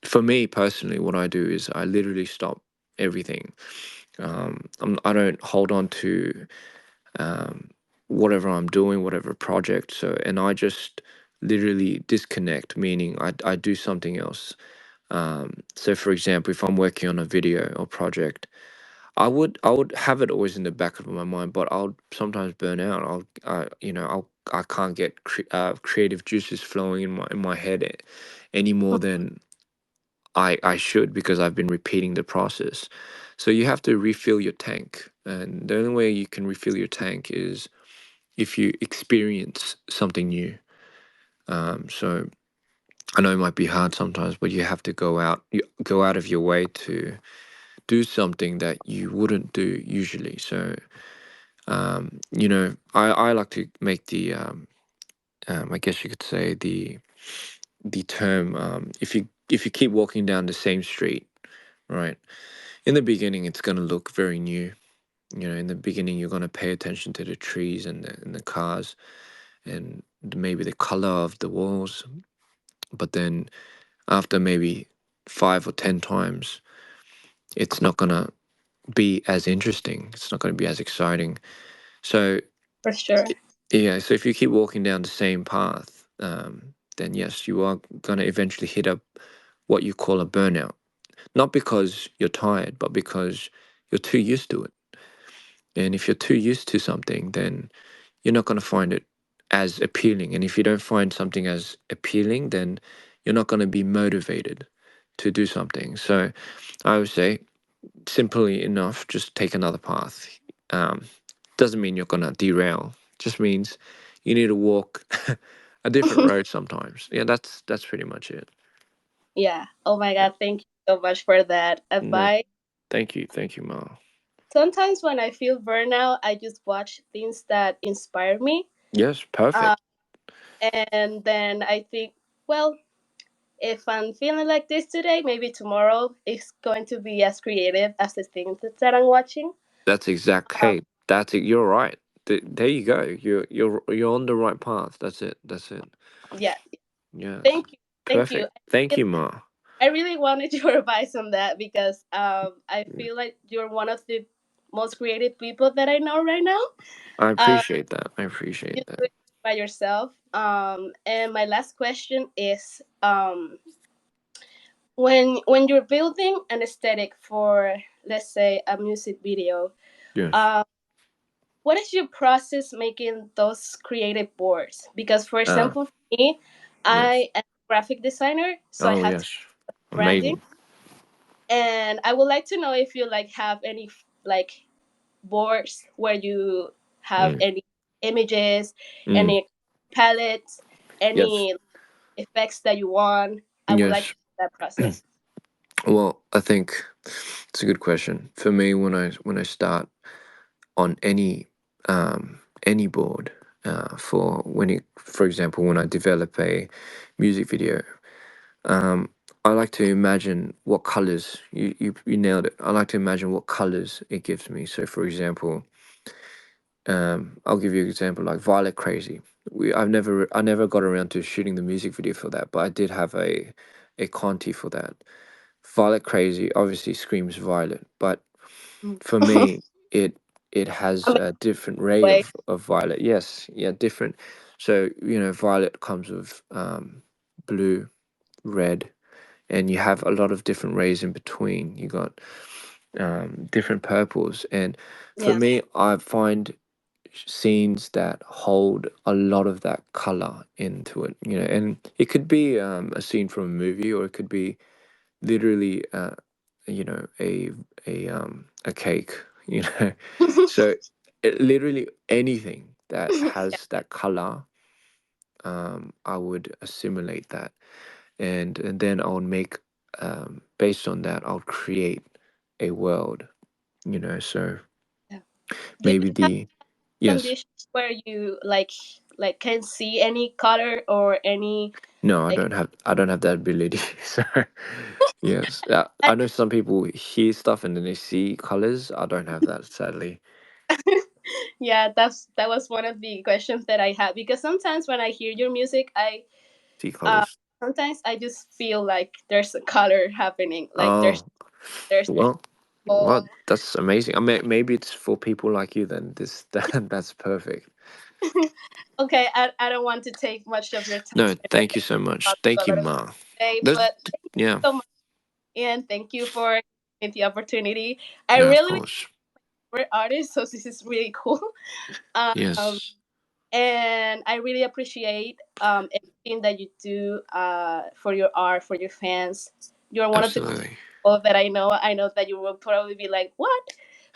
For me personally, what I do is I literally stop everything. I don't hold on to whatever I'm doing, whatever project. So, and I just literally disconnect, meaning I do something else. So, for example, if I'm working on a video or project, I would have it always in the back of my mind, but I'll sometimes burn out. I can't get creative juices flowing in my head any more than I should because I've been repeating the process. So you have to refill your tank, and the only way you can refill your tank is if you experience something new. So I know it might be hard sometimes, but you have to go out of your way to do something that you wouldn't do usually. So I like to make the I guess you could say the term, if you keep walking down the same street, right? In the beginning, it's going to look very new. In the beginning, you're going to pay attention to the trees and the cars, and maybe the color of the walls, but then after maybe 5 or 10 times, it's not gonna be as interesting. It's not gonna be as exciting. So For sure. yeah, so if you keep walking down the same path, then yes, you are gonna eventually hit up what you call a burnout. Not because you're tired, but because you're too used to it. And if you're too used to something, then you're not going to find it as appealing. And if you don't find something as appealing, then you're not going to be motivated to do something. So I would say, simply enough, just take another path. Doesn't mean you're going to derail. Just means you need to walk a different road sometimes. Yeah, that's pretty much it. Yeah. Oh my God. Thank you so much for that No, advice. thank you, Ma. Sometimes when I feel burnout, I just watch things that inspire me. Yes, Uh, perfect. and then I think, well, if I'm feeling like this today, maybe tomorrow it's going to be as creative as the things that I'm watching. That's exact. Um, Hey, that's it. You're right. There you go. You're on the right path. That's it. That's it. yeah. Yes. Thank you. Thank you. Perfect. Thank you, Ma. I really wanted your advice on that because I feel like you're one of the most creative people that I know right now. I Uh, appreciate that. I appreciate you that. do it by yourself. And my last question is, when you're building an aesthetic for, let's say, a music video, Yes. um, what is your process making those creative boards? Because, for Uh, example, for me, yes. I am a graphic designer, so I Oh, have to yes. branding. Amazing. And I would like to know if you like have any like boards where you have Mm. any images, Mm. any palettes, Yes. any effects that you want. I would like Yes. to know that process. Well, I think it's a good question. For me, when I start on any board, for example, when I develop a music video, um, I like to imagine what colors you nailed it. I like to imagine what colors it gives me. So, for example, I'll give you an example like Violet Crazy. I never got around to shooting the music video for that, but I did have a Conti for that. Violet Crazy obviously screams violet, but for me, it has I mean, a different ray way. of violet. Yes, yeah, different. So violet comes with blue, red, and you have a lot of different rays in between. You got different purples, and for Yeah. me, I find scenes that hold a lot of that color into it. And it could be a scene from a movie, or it could be literally a cake. So literally anything that has that color, I would assimilate that, and then I would make, based on that, I'll create a world. So Yeah. Do maybe you have the yes. conditions where you like can see any color or any No, like? I don't have that ability. So yes, I, I know some people hear stuff and then they see colors. I don't have that, sadly. yeah, that was one of the questions that I had because sometimes when I hear your music, I See uh colors. sometimes I just feel like there's a color happening, like Oh, there's a well, whole. that's amazing. I mean, maybe it's for people like you then. That's perfect. Okay, I don't want to take much of your time. No, I thank you so much. talked Thank a you, lot of Ma. today, There's, but yeah, so much, and thank you for giving me the opportunity. I yeah, of really course. we're artists, so this is really cool. Um, Yes, and I really appreciate everything that you do for your art, for your fans. You're one of the cool absolutely. people that I know. I know that you will probably be like, "What?"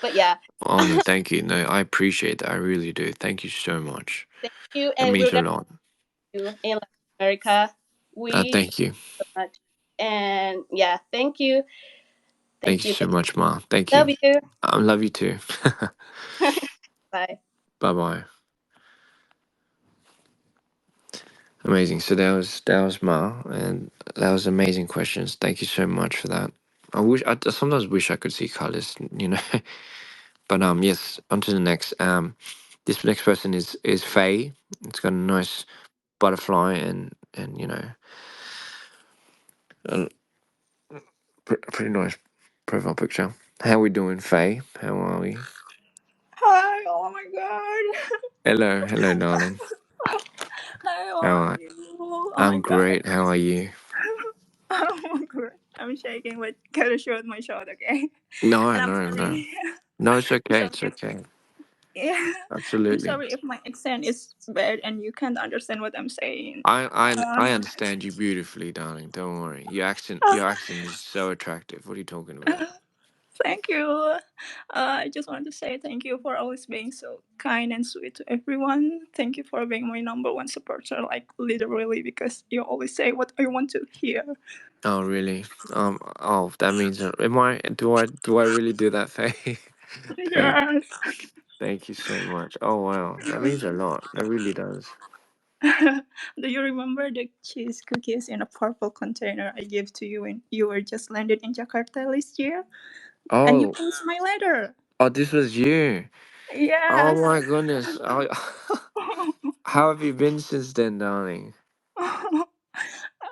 But yeah, Oh no, thank you. No, I appreciate that. I really do. Thank you so much. thank you, It and we're means a gonna lot. do in Latin America. We Thank you. so much, and yeah, thank you, Thank thank you you, so much, Ma. Thank love you. you. I love you too. Bye. Bye bye. Amazing. So that was Ma, and that was amazing questions. Thank you so much for that. I sometimes wish I could see colors. But yes, on to the next. This next person is Faye. It's got a nice butterfly and a pretty nice profile picture. How we doing, Faye? How are we? Hi, oh my god. Hello, darling. Hi, how How are are? you? Oh my I'm god. great. How are you? Oh my god. I'm shaking, but gotta show my shot, okay? No, And I'm no, no. sorry. No, it's I'm okay. sorry It's if okay. yeah. I'm Absolutely. sorry if my accent is bad and you can't understand what I'm saying. I understand you beautifully, darling. Don't worry. Your accent is so attractive. What are you talking about? Thank you. I just want to say thank you for always being so kind and sweet to everyone. Thank you for being my number one supporter, like literally, because you always say what I want to hear. Oh, really? Oh, that means am I? Do I really do that, Faye? Thank, Yes. thank you so much. Oh, wow, that means a lot. That really does. Do you remember the cheese cookies in a purple container I gave to you when you were just landed in Jakarta last year? And you Oh, posted my letter. oh, this was you. Oh Yes. my goodness. Oh, how have you been since then, darling?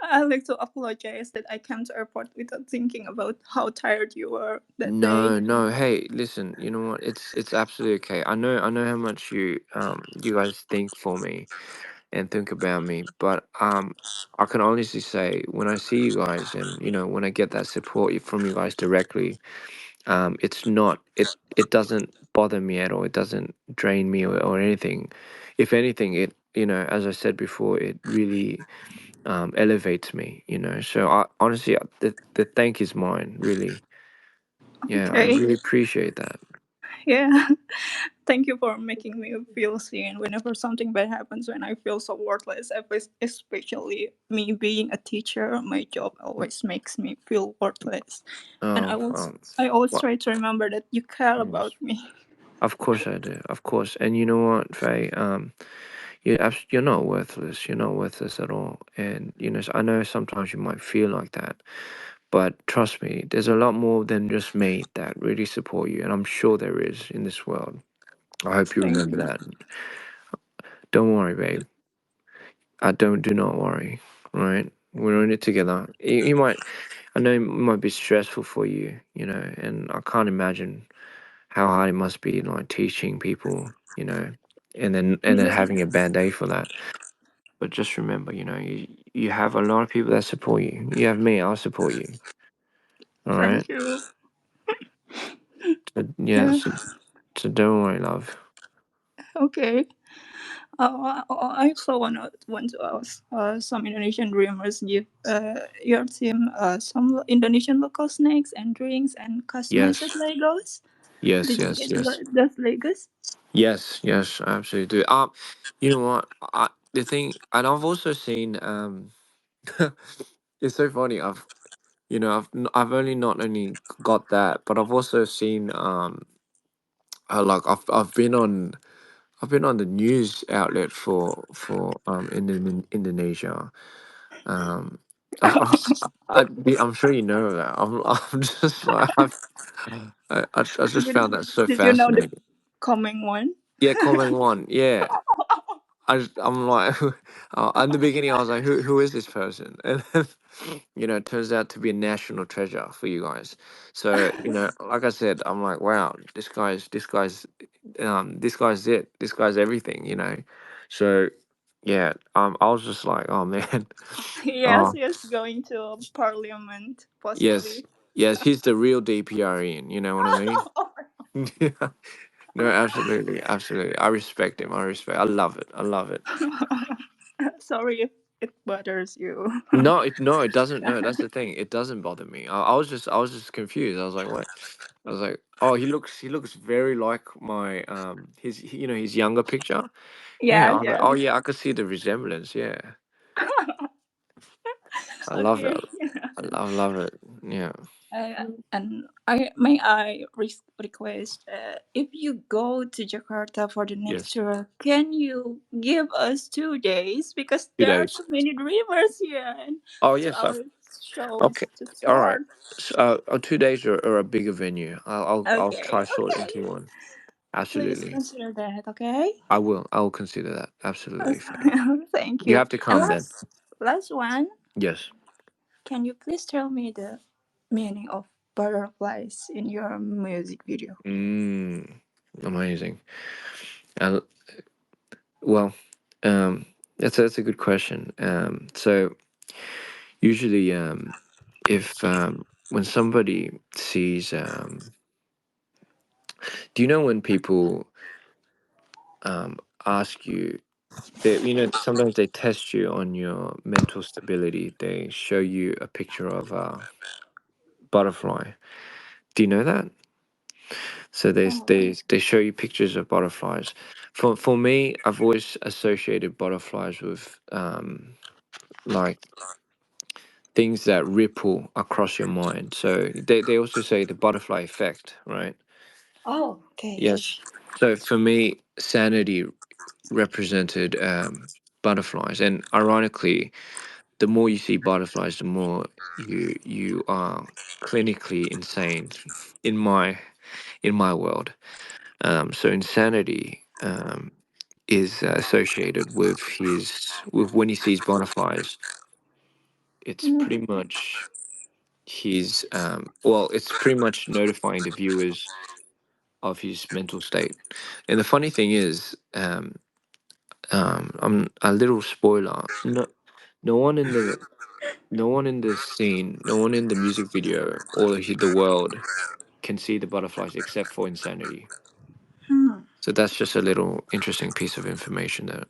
I like to apologize that I came to airport without thinking about how tired you were that day. No, no. Hey, listen. You know what? It's absolutely okay. I know how much you guys think for me and think about me, but I can honestly say when I see you guys and when I get that support from you guys directly, it's not it doesn't bother me at all. It doesn't drain me or anything. If anything, it as I said before, it really elevates me. So I honestly, the thank is mine. Really, yeah, I Okay. really appreciate that. Yeah. Thank you for making me feel seen whenever something bad happens when I feel so worthless. Especially me being a teacher, my job always makes me feel worthless. And Oh, I always well, try to remember that you care yes. about me. Of course I do. Of course, and you know what, Faye? You're not worthless. You're not worthless at all. And I know sometimes you might feel like that, but trust me, there's a lot more than just me that really support you, and I'm sure there is in this world. I hope you Thank remember you. that. Don't worry, babe. Do not worry. Right? We're in it together. You might. I know it might be stressful for you. And I can't imagine how hard it must be, like teaching people. And then Yeah. having a bad day for that. But just remember, you have a lot of people that support you. You have me. I'll support you. All right. Thank you. So, yeah. Yeah. So don't worry, love. Okay. I also want to ask some Indonesian dreamers give your team some Indonesian local snacks and drinks and customized Yes. Legos. Yes. Did you Yes. get Yes. those Legos? Yes. Yes. I absolutely do. You know what? The thing, and I've also seen. It's so funny. I've only not only got that, but I've also seen. Like I've been on the news outlet for in Indonesia. Um, I'm sure you know that. I'm just like I just did, found that so did you know the fascinating. coming one? Yeah, comment one. Yeah, I'm like, in the beginning I was like, who is this person? And then, it turns out to be a national treasure for you guys. So like I said, I'm like, wow, this guy's it. This guy's everything. So yeah, I was just like, oh man, Yes, oh yes, going to Parliament yes, possibly. yes, he's the real DPRian. You know what I mean? Yeah. No, absolutely, absolutely. I respect him. I love it. I love it. Sorry if it bothers you. No, it doesn't. No, that's the thing. It doesn't bother me. I was just confused. I was like, what? I was like, oh, he looks very like my his younger picture. Yeah, I Yes, was like, yes. oh yeah, I could see the resemblance. Yeah, I love it. Okay. I love it. Yeah. And I request if you go to Jakarta for the next Yes. tour, can you give us 2 days because 2 there are days. too many dreamers here and Oh to yes. our shows Okay. to All right. start. So, 2 days or a bigger venue. I'll try Okay, sort it okay. into one. Please Absolutely. consider that, okay? I will consider that. Absolutely, Faye. Thank You you. have to And come then. last one. Yes. Can you please tell me the meaning of butterflies in your music video? Amazing. Uh, well, that's a good question. So usually, if when somebody sees, do you know when people ask you, sometimes they test you on your mental stability. They show you a picture of a butterfly. Do you know that? So they show you pictures of butterflies. For me, I've always associated butterflies with like things that ripple across your mind. So they also say the butterfly effect, right? Oh, okay. Yes. So for me, sanity represented butterflies, and ironically, the more you see butterflies, the more you are clinically insane in my world. So insanity is associated with when he sees butterflies. It's Mm. pretty much well, it's pretty much notifying the viewers of his mental state. And the funny thing is, I'm a little spoiler. No one in the no one in the scene, no one in the music video or the world can see the butterflies except for insanity. Hmm. So that's just a little interesting piece of information that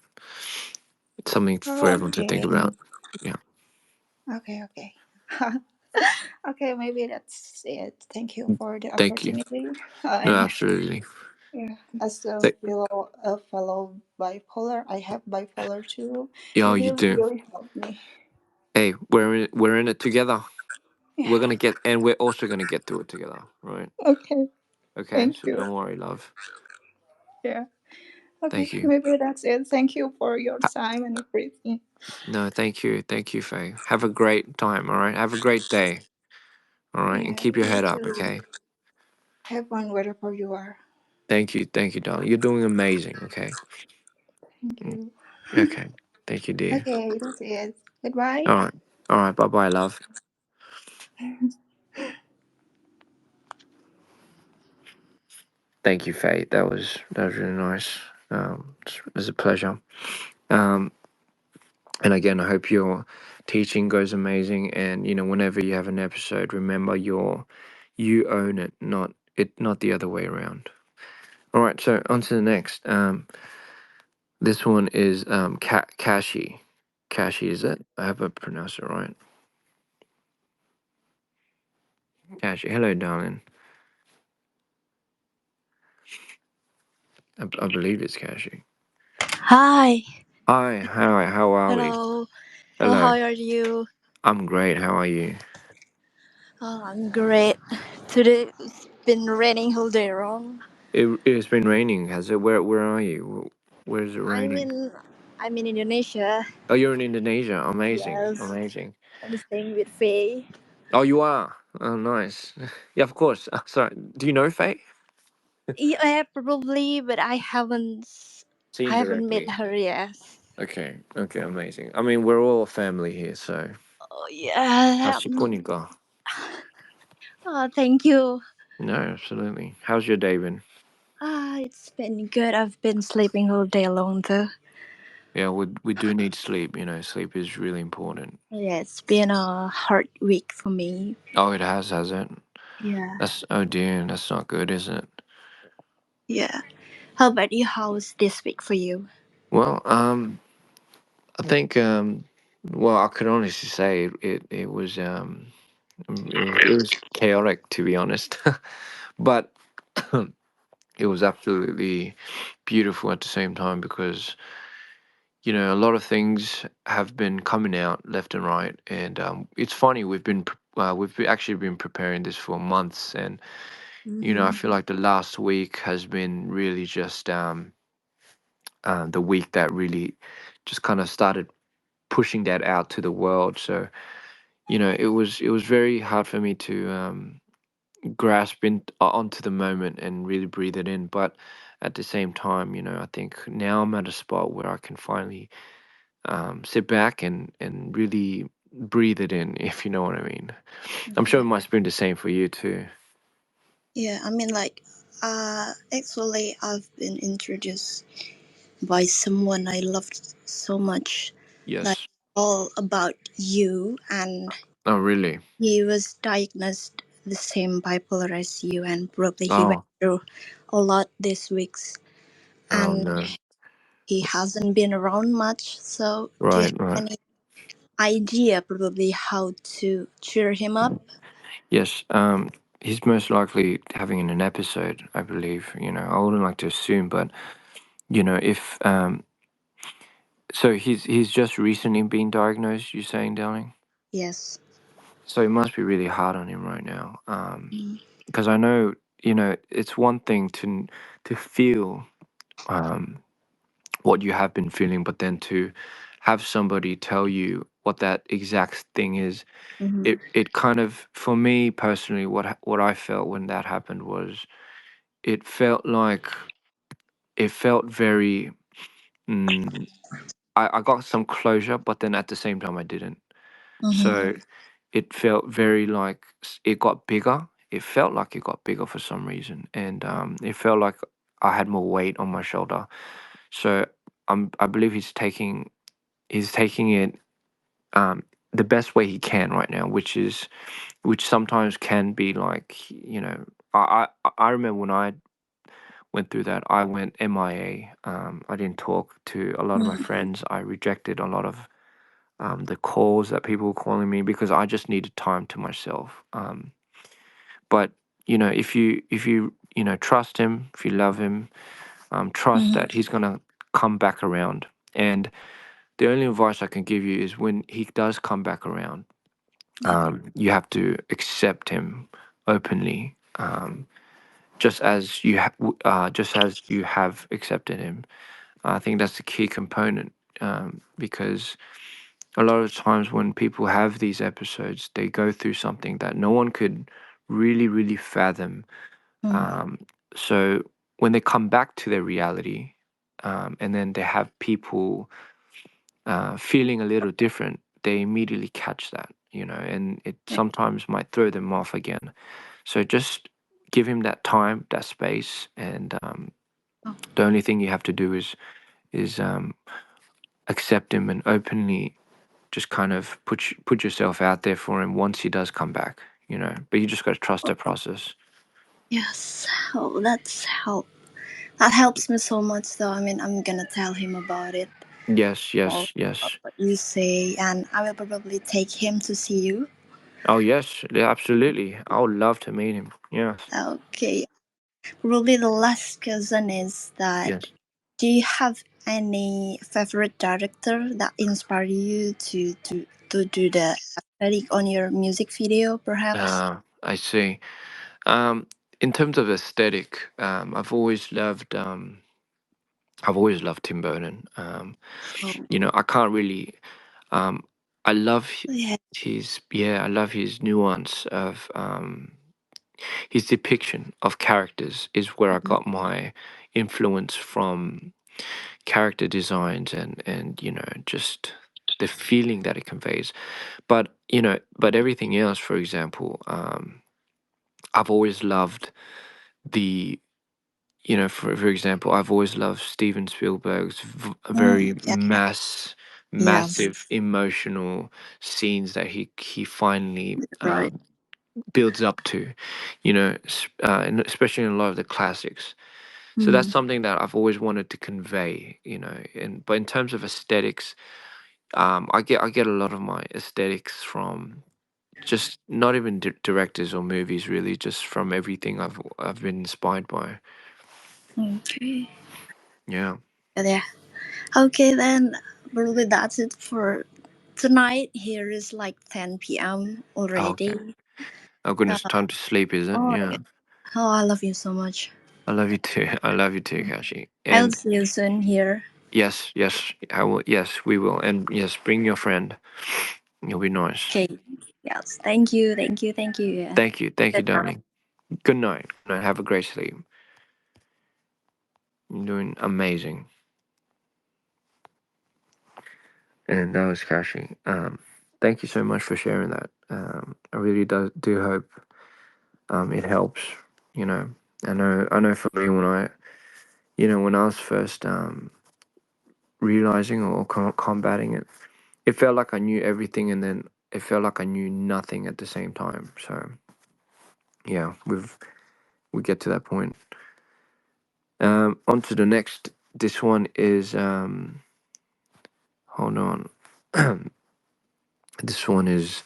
it's something for everyone to think Okay. about. Yeah. Okay. Okay. Okay. Maybe that's it. Thank you for the Thank you. opportunity. No, And absolutely. yeah, as Th- a fellow bipolar, I have bipolar too. yeah, It you will do. really help me. Hey, we're in it together. Yeah. We're gonna get, and we're also gonna get through it together, right? Okay. Okay, Thank so you. don't worry, love. Yeah. Okay. Thank you. Maybe that's it. Thank you for your time and everything. No, thank you, Faye. Have a great time, all right? Have a great day, all right? And Yeah. keep your You head up, too. okay? Have fun wherever you are. Thank you, darling. You're doing amazing, okay? Thank Mm, you. okay. Thank you, dear. Okay, that's it. Goodbye. All right. All right, bye-bye, love. Thank you, Faye. That was really nice. It was a pleasure. Um, and again, I hope your teaching goes amazing. And whenever you have an episode, remember you own it, not the other way around. All right, so on to the next. This one is Kashi. Kashi, is it? I hope I pronounced it right. Kashi, hello, darling. I believe it's Kashi. Hi. Hi, how are we? Hello. How Hello. are you? I'm great. How are you? Oh, I'm great. Today it's been raining whole day long. It's been raining, has it? Where are you? Where is it I'm raining? in I'm in Indonesia. Oh, you're in Indonesia. Amazing, Yes. amazing. I'm staying with Faye. Oh, you are. Oh, nice. Yeah, of course. Sorry. Do you know Faye? Yeah, probably, but Seen I haven't met directly. her yet. Okay. Okay. Amazing. I mean, we're all a family here, so. Oh yeah. Hashikonika. Oh, thank you. No, absolutely. How's your day been? It's been good. I've been sleeping all day long though. Yeah, we do need sleep. Sleep is really important. Yeah, it's been a hard week for me. Oh, it has it? Yeah. Oh dear, that's not good, is it? Yeah. How about you? How's this week for you? Well, I think well, I could honestly say it was chaotic, to be honest. But it was absolutely beautiful at the same time because a lot of things have been coming out left and right, and it's funny, actually been preparing this for months, and I Mm-hmm. feel like the last week has been really just the week that really just kind of started pushing that out to the world. So it was very hard for me to grasp onto the moment and really breathe it in. But at the same time, I think now I'm at a spot where I can finally sit back and really breathe it in, if you know what I mean. I'm sure it must have been the same for you too. Yeah, I mean, like, actually, I've been introduced by someone I loved so much, like, Yes. all about you, and Oh, really? he was diagnosed the same bipolar as you, and probably he went Oh, through a lot these weeks, oh and no. he hasn't been around much. So, do you Right, have right. any idea, probably, how to cheer him up? Yes. He's most likely having an episode, I believe. I wouldn't like to assume, but if so he's just recently been diagnosed, you saying, darling? Yes. So it must be really hard on him right now. Mm. Because I know, it's one thing to feel um what you have been feeling, but then to have somebody tell you what that exact thing is, Mm-hmm. it kind of, for me personally, what I felt when that happened was, it felt like, it felt very, mm, I got some closure, but then at the same time I didn't. Mm-hmm. So it felt very like it got bigger. It felt like it got bigger for some reason, and it felt like I had more weight on my shoulder. So I believe he's taking it um, the best way he can right now, which sometimes can be like, I remember when I went through that, I went MIA. I didn't talk to a lot of my friends. I rejected a lot of the calls that people were calling me because I just needed time to myself. But if you trust him, if you love him, trust Mm-hmm. that he's gonna come back around. And the only advice I can give you is, when he does come back around, Yeah. you have to accept him openly, just as you have accepted him. I think that's the key component, because a lot of times when people have these episodes, they go through something that no one could really, really fathom. Mm. So when they come back to their reality, and then they have people feeling a little different, they immediately catch that, and it Yeah. sometimes might throw them off again. So just give him that time, that space, and Oh. the only thing you have to do is accept him and openly just kind of put yourself out there for him once he does come back. But you just got to trust the process. Yes. Oh, that helps me so much, though. I mean, I'm gonna tell him about it. Yes, All yes, yes. what you say, and I will probably take him to see you. Oh yes, yeah, absolutely. I would love to meet him. Yes, Okay. Probably the last question is that, yes. do you have any favorite director that inspired you to do the aesthetic on your music video, perhaps? I see. Um, in terms of aesthetic, I've always loved Tim Burton. Oh, I can't really. Um, I love yeah. I love his nuance of his depiction of characters is where I got my influence from, character designs and just the feeling that it conveys. But everything else, for example, I've always loved the for example, I've always loved Steven Spielberg's very Yeah. Yes. massive emotional scenes that he finally Right. builds up to, and especially in a lot of the classics. So that's Mm. something that I've always wanted to convey, but in terms of aesthetics, I get a lot of my aesthetics from just not even directors or movies, really, just from everything I've been inspired by. Okay. Yeah. Yeah. Okay, then probably that's it for tonight. Here is like 10 p.m. Oh, okay. already. Oh Uh, goodness, time to sleep, is it? oh, Yeah. oh, I love you so much. I love you too. I love you too, Kashi. I'll And see you soon here. yes, yes, I will. Yes, we will. And yes, bring your friend. You'll be nice. Okay. Yes. Thank you. Thank you. Thank you. Thank you, Good night. darling. Good night. Good night. Have a great sleep. You're doing amazing. And that was Kashi. Thank you so much for sharing that. I really do hope it helps. You know, I know for me when I was first realizing or combating it, it felt like I knew everything, and then it felt like I knew nothing at the same time. So yeah, we get to that point. On to the next. This one is hold on. This one is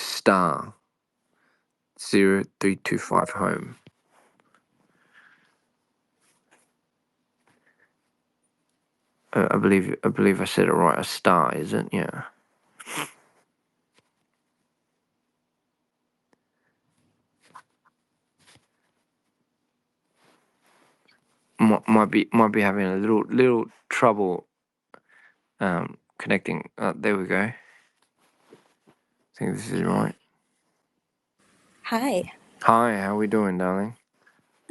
star 0325 home. I believe I said it right. A star, is it? Yeah. Might be having a little trouble connecting. There we go. I think this is right. Hi. Hi, how we doing, darling?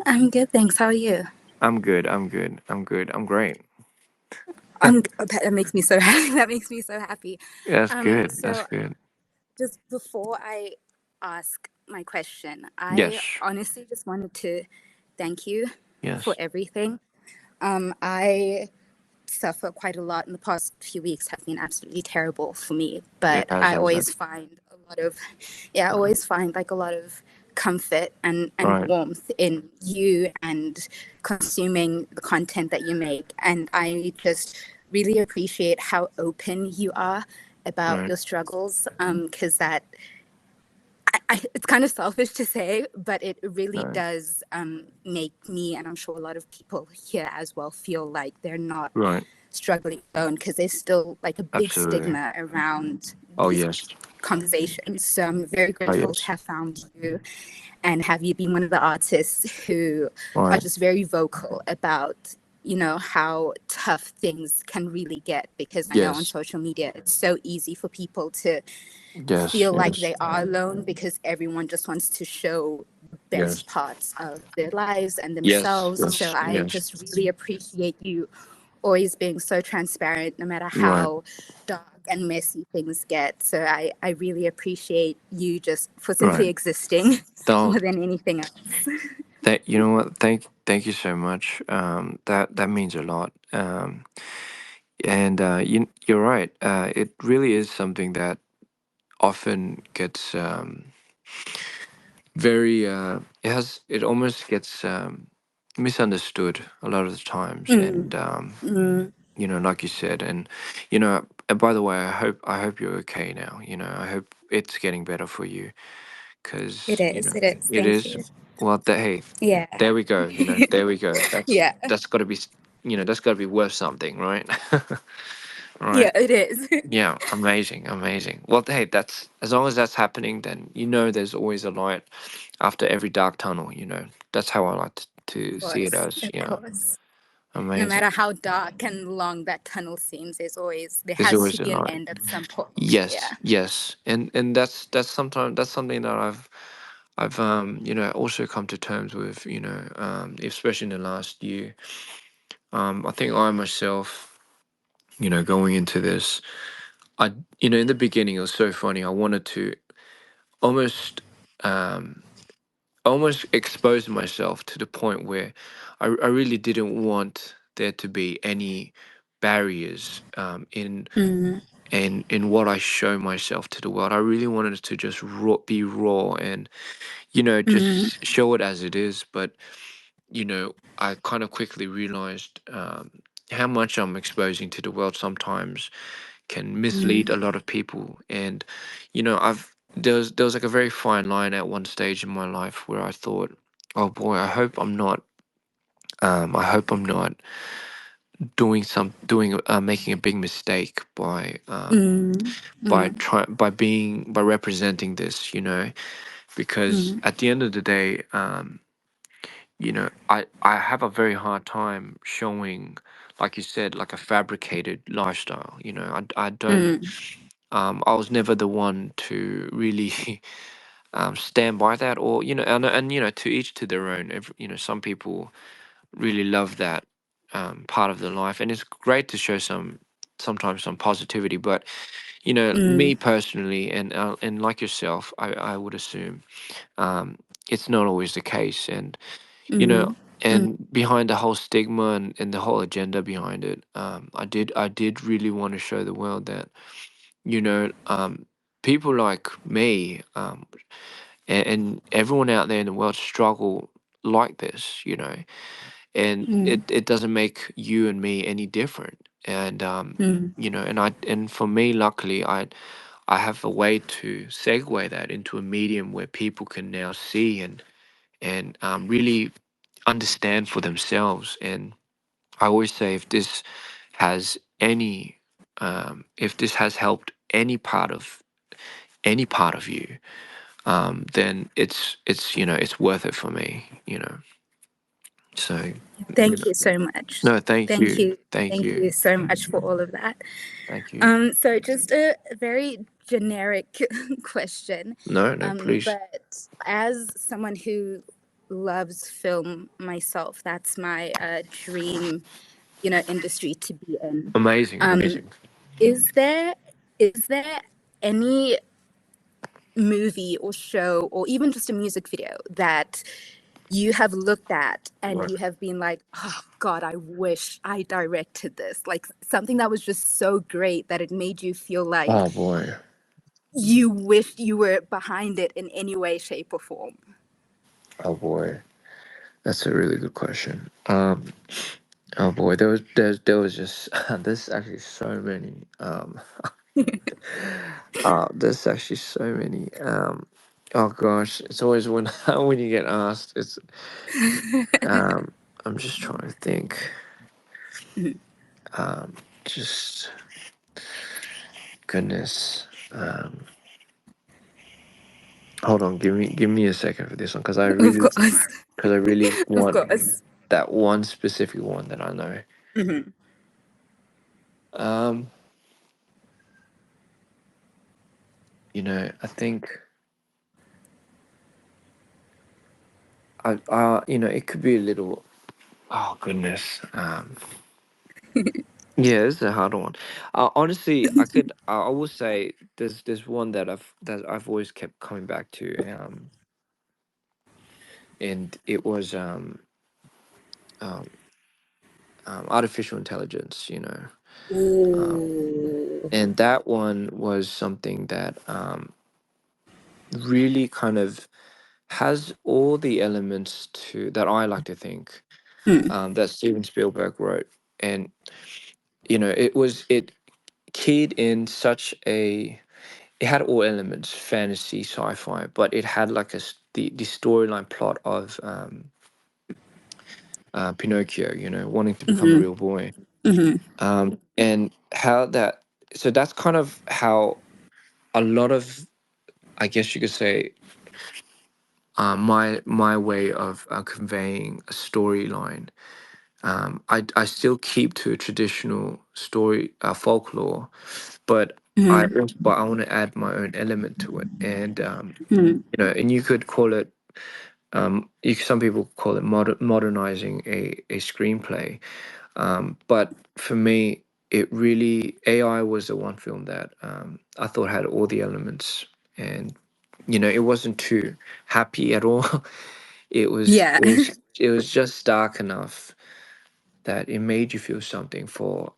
I'm good, thanks. How are you? I'm good. I'm great. That makes me so happy. That makes me so happy. That's good. So That's good. just before I ask my question, Yes. I honestly just wanted to thank you Yes. for everything. I suffer quite a lot in the past few weeks have been absolutely terrible for me, but I always find like a lot of comfort and Right. warmth in you and consuming the content that you make, and I just really appreciate how open you are about Right. your struggles, because that it's kind of selfish to say, but it really Right. does make me, and I'm sure a lot of people here as well, feel like they're not Right. struggling alone, because there's still like a big Absolutely. stigma around Oh these yes. conversations. So I'm very Oh grateful to yes. have found you and have you been one of the artists who are Right. just very vocal about, you know, how tough things can really get, because I know on Yes. social media it's so easy for people to Yes. feel like Yes. they are alone, because everyone just wants to show the Yes. best parts of their lives and Yes. themselves. So Yes. I Yes. just really appreciate you always being so transparent, no matter Right. how dark and messy things get. So I really appreciate you just for simply Right. existing Don't. more than anything else. You know what? Thank you so much. That means a lot. And you're right. It really is something that often gets very. It almost gets misunderstood a lot of the times, Mm, and mm, like you said, and and by the way, I hope you're okay now. I hope it's getting better for you, it because is. It is. it Thank is. you. Well, hey, Yeah. there we go. There we go. Yeah. That's got to be that's got to be worth something, right? Right. Yeah, it is. Yeah, amazing, amazing. Well, hey, that's as long as that's happening, then there's always a light after every dark tunnel. That's how I like to see it as. Of Yeah, course. No amazing. matter how dark and long that tunnel seems, there There's has to always a be an light. end at some point. Yes, Yeah. yes, and that's something that I've also come to terms with. Especially in the last year. I think I myself, going into this, in the beginning it was so funny. I wanted to almost um almost expose myself to the point where I really didn't want there to be any barriers Mm, in what I show myself to the world. I really wanted it to just be raw and mm, just show it as it is. But I kind of quickly realized how much I'm exposing to the world sometimes can mislead mm, a lot of people. And I've there was like a very fine line at one stage in my life where I thought, oh boy, I hope I'm not making a big mistake mm, mm, by representing this, because mm, at the end of the day, I have a very hard time showing, like you said, like a fabricated lifestyle. I don't. mm, I was never the one to really stand by that, or and to each to their own. Some people really love that part of their life, and it's great to show sometimes some positivity. But me personally, and like yourself, I would assume it's not always the case, and you know, and behind the whole stigma and the whole agenda behind it, I did really want to show the world that people like me, and everyone out there in the world struggle like this, and it doesn't make you and me any different. And and for me, luckily, I have a way to segue that into a medium where people can now see and really understand for themselves. And I always say, if this has helped any part of you, then it's worth it for me. So Thank you so much. no, thank Thank you, you. thank Thank you, you so much for all of that. thank you. So just a very generic question. No, please. But as someone who loves film myself, that's my dream, industry to be in. Amazing, amazing. Is there any movie or show or even just a music video that you have looked at and Right. you have been like, oh God, I wish I directed this, like something that was just so great that it made you feel like Oh boy. you wished you were behind it in any way, shape, or form? Oh boy. That's a really good question. Oh boy, there was just there's actually so many. There's actually so many. Oh gosh, it's always when when you get asked, it's I'm just trying to think. Just goodness. Hold on, give me a second for this one, because Of course. I really Of want course. that one specific one that I know. Mhm. Um, I think it could be a little. Oh goodness. Yeah, it's a hard one. Honestly, I will say there's one that I've always kept coming back to. And it was um, artificial intelligence. Ooh. And that one was something that really kind of has all the elements to that I like to think Mm, that Steven Spielberg wrote. And it keyed in it had all elements, fantasy, sci-fi, but it had like the storyline plot of Pinocchio, wanting to become a mhm, real boy. mhm, And how that, so that's kind of how a lot of, I guess you could say, my way of conveying a storyline. I still keep to a traditional story, folklore, but mhm, but I want to add my own element to it. And mhm. and you could call it, some people call it modernizing a screenplay. But for me, AI was the one film that I thought had all the elements. And it wasn't too happy at all. it was Yeah. it was it was just dark enough that it made you feel something for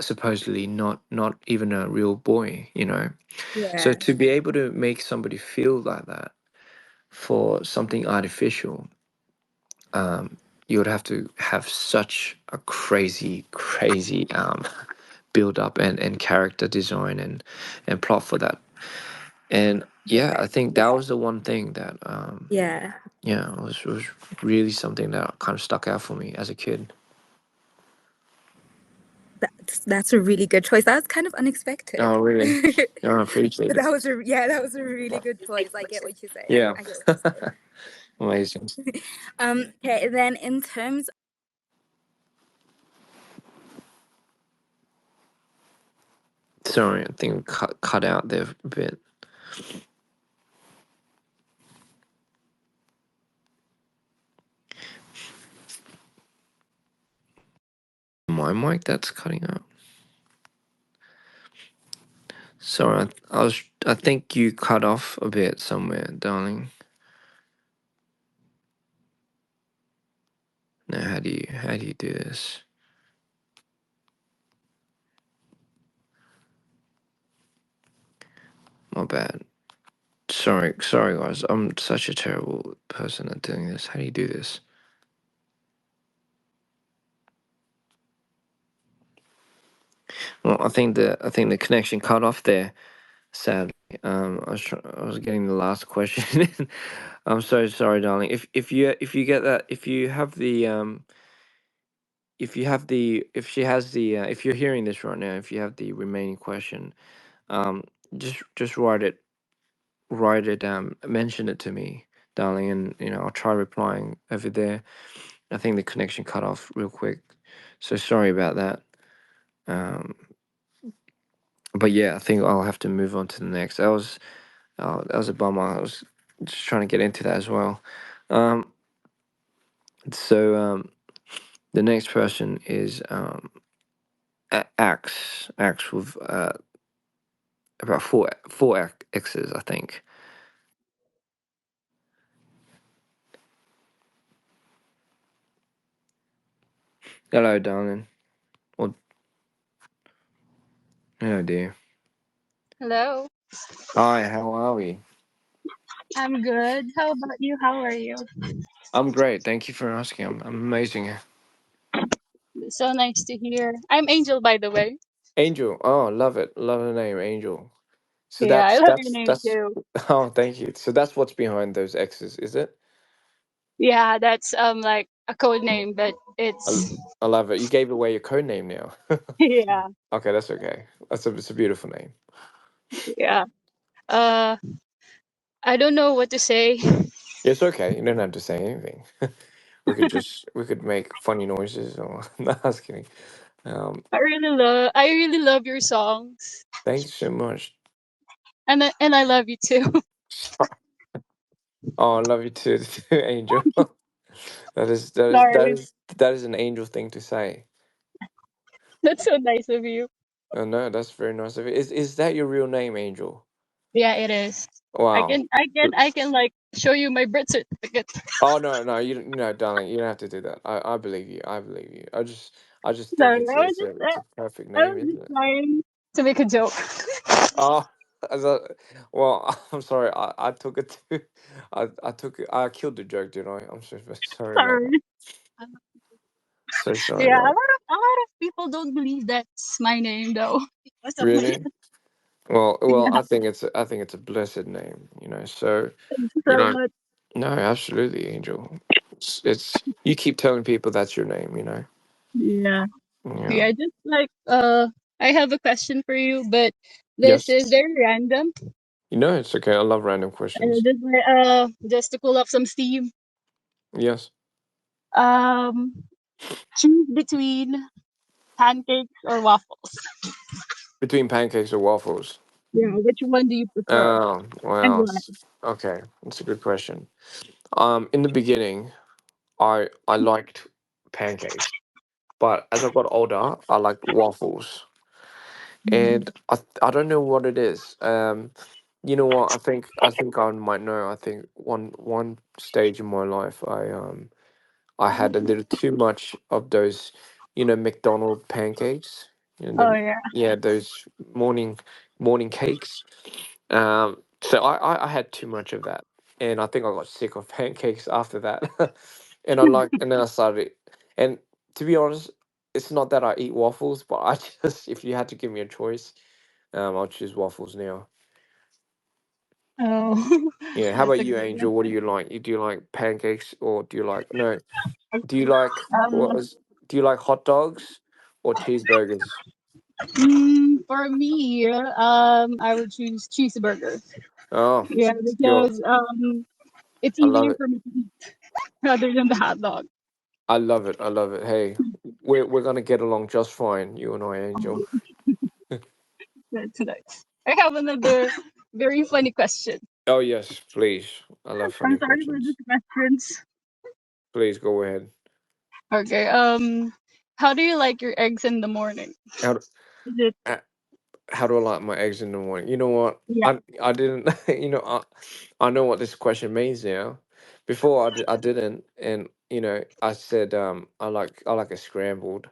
supposedly not even a real boy. So Yeah. to be able to make somebody feel like that for something artificial, you would have to have such a crazy build up and character design and plot for that. And yeah, I think that was the one thing that Yeah. yeah, was really something that kind of stuck out for me as a kid. That's a really good choice. That was kind of unexpected. Oh, really? But Oh, I appreciate it. that was a really good choice. I get what you're saying. Yeah. I get what you're saying. Amazing. Okay, then in terms, Sorry, I think we cut out there a bit. my mic that's cutting out? Sorry, I think you cut off a bit somewhere, darling. Now how do you do this? My bad. Sorry guys. I'm such a terrible person at doing this. How do you do this? Well, I think the connection cut off there. Sadly, I was getting the last question. I'm so sorry, darling. If you get that, if you have the if she has the if you're hearing this right now, if you have the remaining question, um, just write it mention it to me, darling, and I'll try replying over there. I think the connection cut off real quick, so sorry about that. But yeah, I think I'll have to move on to the next. That was a bummer. I was just trying to get into that as well. Um, so the next person is Axe with about four X's, I think. Hello, darling. Or hello, dear. Hello. Hi, how are we? I'm good. How about you? How are you? I'm great. Thank you for asking. I'm amazing. So nice to hear. I'm Angel, by the way. Angel. Oh, love it. Love the name, Angel. So Yeah, I that's love your that's name that's. too. Oh, thank you. So that's what's behind those X's, is it? Yeah, that's like a code name, but I, it's I love it. You gave away your code name now. yeah, Okay, that's okay. It's a beautiful name. yeah. Uh, I don't know what to say. It's okay. You don't have to say anything. We could make funny noises or no, I was kidding. I really love your songs, Thank you so much. and I love you too. Oh, I love you too, Angel. Sorry, That is an angel thing to say. that's so nice of you. Oh no, that's very nice of you. Is that your real name, Angel? Yeah, it is. Wow. I can like show you my birth certificate. Oh no, darling, you don't have to do that. I believe you. I believe you. I just think Sorry, it's a perfect I name, was isn't just it? trying to make a joke. Oh, well, I'm sorry. I took it to, I killed the joke, didn't I? I'm so sorry about that. Sorry. So sorry Yeah, about a lot of people don't believe that's my name though. What's it. up, man? Really? Well, Yeah, I think it's a blessed name, So, thank you you so know, much. no, absolutely, Angel. It's you keep telling people that's your name, Yeah. Yeah. Yeah, just like I have a question for you, but this Yes. is very random. It's okay. I love random questions. Just to cool off some steam. Yes. Um choose between pancakes or waffles. Between pancakes or waffles? Yeah, which one do you prefer? Oh, And wow. why? Okay, that's a good question. In the beginning, I liked pancakes, but as I got older, I liked waffles, Mm. and I don't know what it is. You know what? I think I might know. I think one stage in my life, I had a little too much of those, McDonald pancakes. Oh yeah. Yeah, those morning cakes. So I had too much of that, and I think I got sick of pancakes after that. And then I started, and to be honest, it's not that I eat waffles, but I just, if you had to give me a choice, I'll choose waffles now. Oh, Yeah. How that's about a you, good Angel? one. What do you like? Do you like pancakes or do you like no? Do you like what Um, was? Do you like hot dogs or cheeseburgers? for me, I would choose cheeseburger. Oh, Yeah, you're. because it's I love easier it. for me to eat rather than the hot dog. I love it. I love it. Hey, we're gonna get along just fine, you and I, Angel. That's nice. I have another very funny question. Oh yes, please. I love I'm funny sorry for the questions. questions. Please go ahead. Okay. How do you like your eggs in the morning? How do, Is it how do I like my eggs in the morning? You know what? yeah? I didn't. I know what this question means now. Before I didn't, and I said I like a scrambled.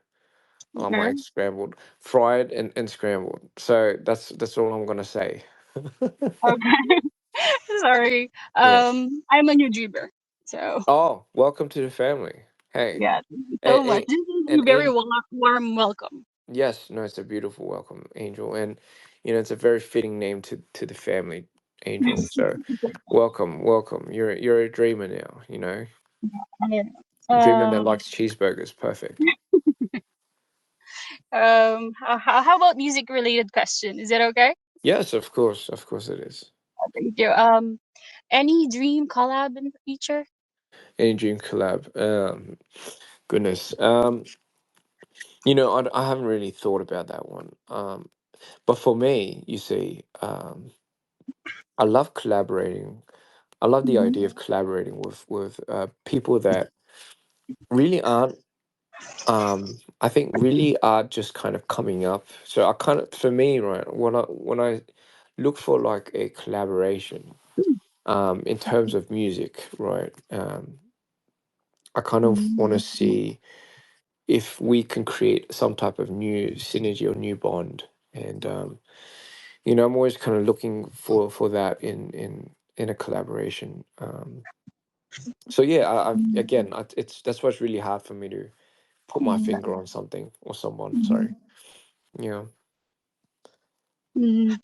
I like my Okay. eggs scrambled, fried and scrambled. So that's all I'm gonna say. Okay. Sorry. Yeah. I'm a new dreamer. So Oh, welcome to the family. Hey, yeah, thank you so and much. and, This is and a very Angel. warm welcome. Yes, no, it's a beautiful welcome, Angel, and it's a very fitting name to the family, Angel. So, welcome, welcome. You're a dreamer now. Yeah. Dreamer that Um, likes cheeseburgers. Perfect. how about music related question? Is it okay? Yes, of course it is. Thank you. Any dream collab in the future? Any dream collab? Goodness. I haven't really thought about that one. But for me, you see, I love collaborating. I love the Mhm. idea of collaborating with people that really aren't. I think really are just kind of coming up. So I kind of, for me, right, when I look for like a collaboration, in terms of music, right, I kind of want to see if we can create some type of new synergy or new bond, and I'm always kind of looking for that in a collaboration. So yeah, I again, it's that's what's really hard for me to put my finger on something or someone. Sorry. Yeah. Mm,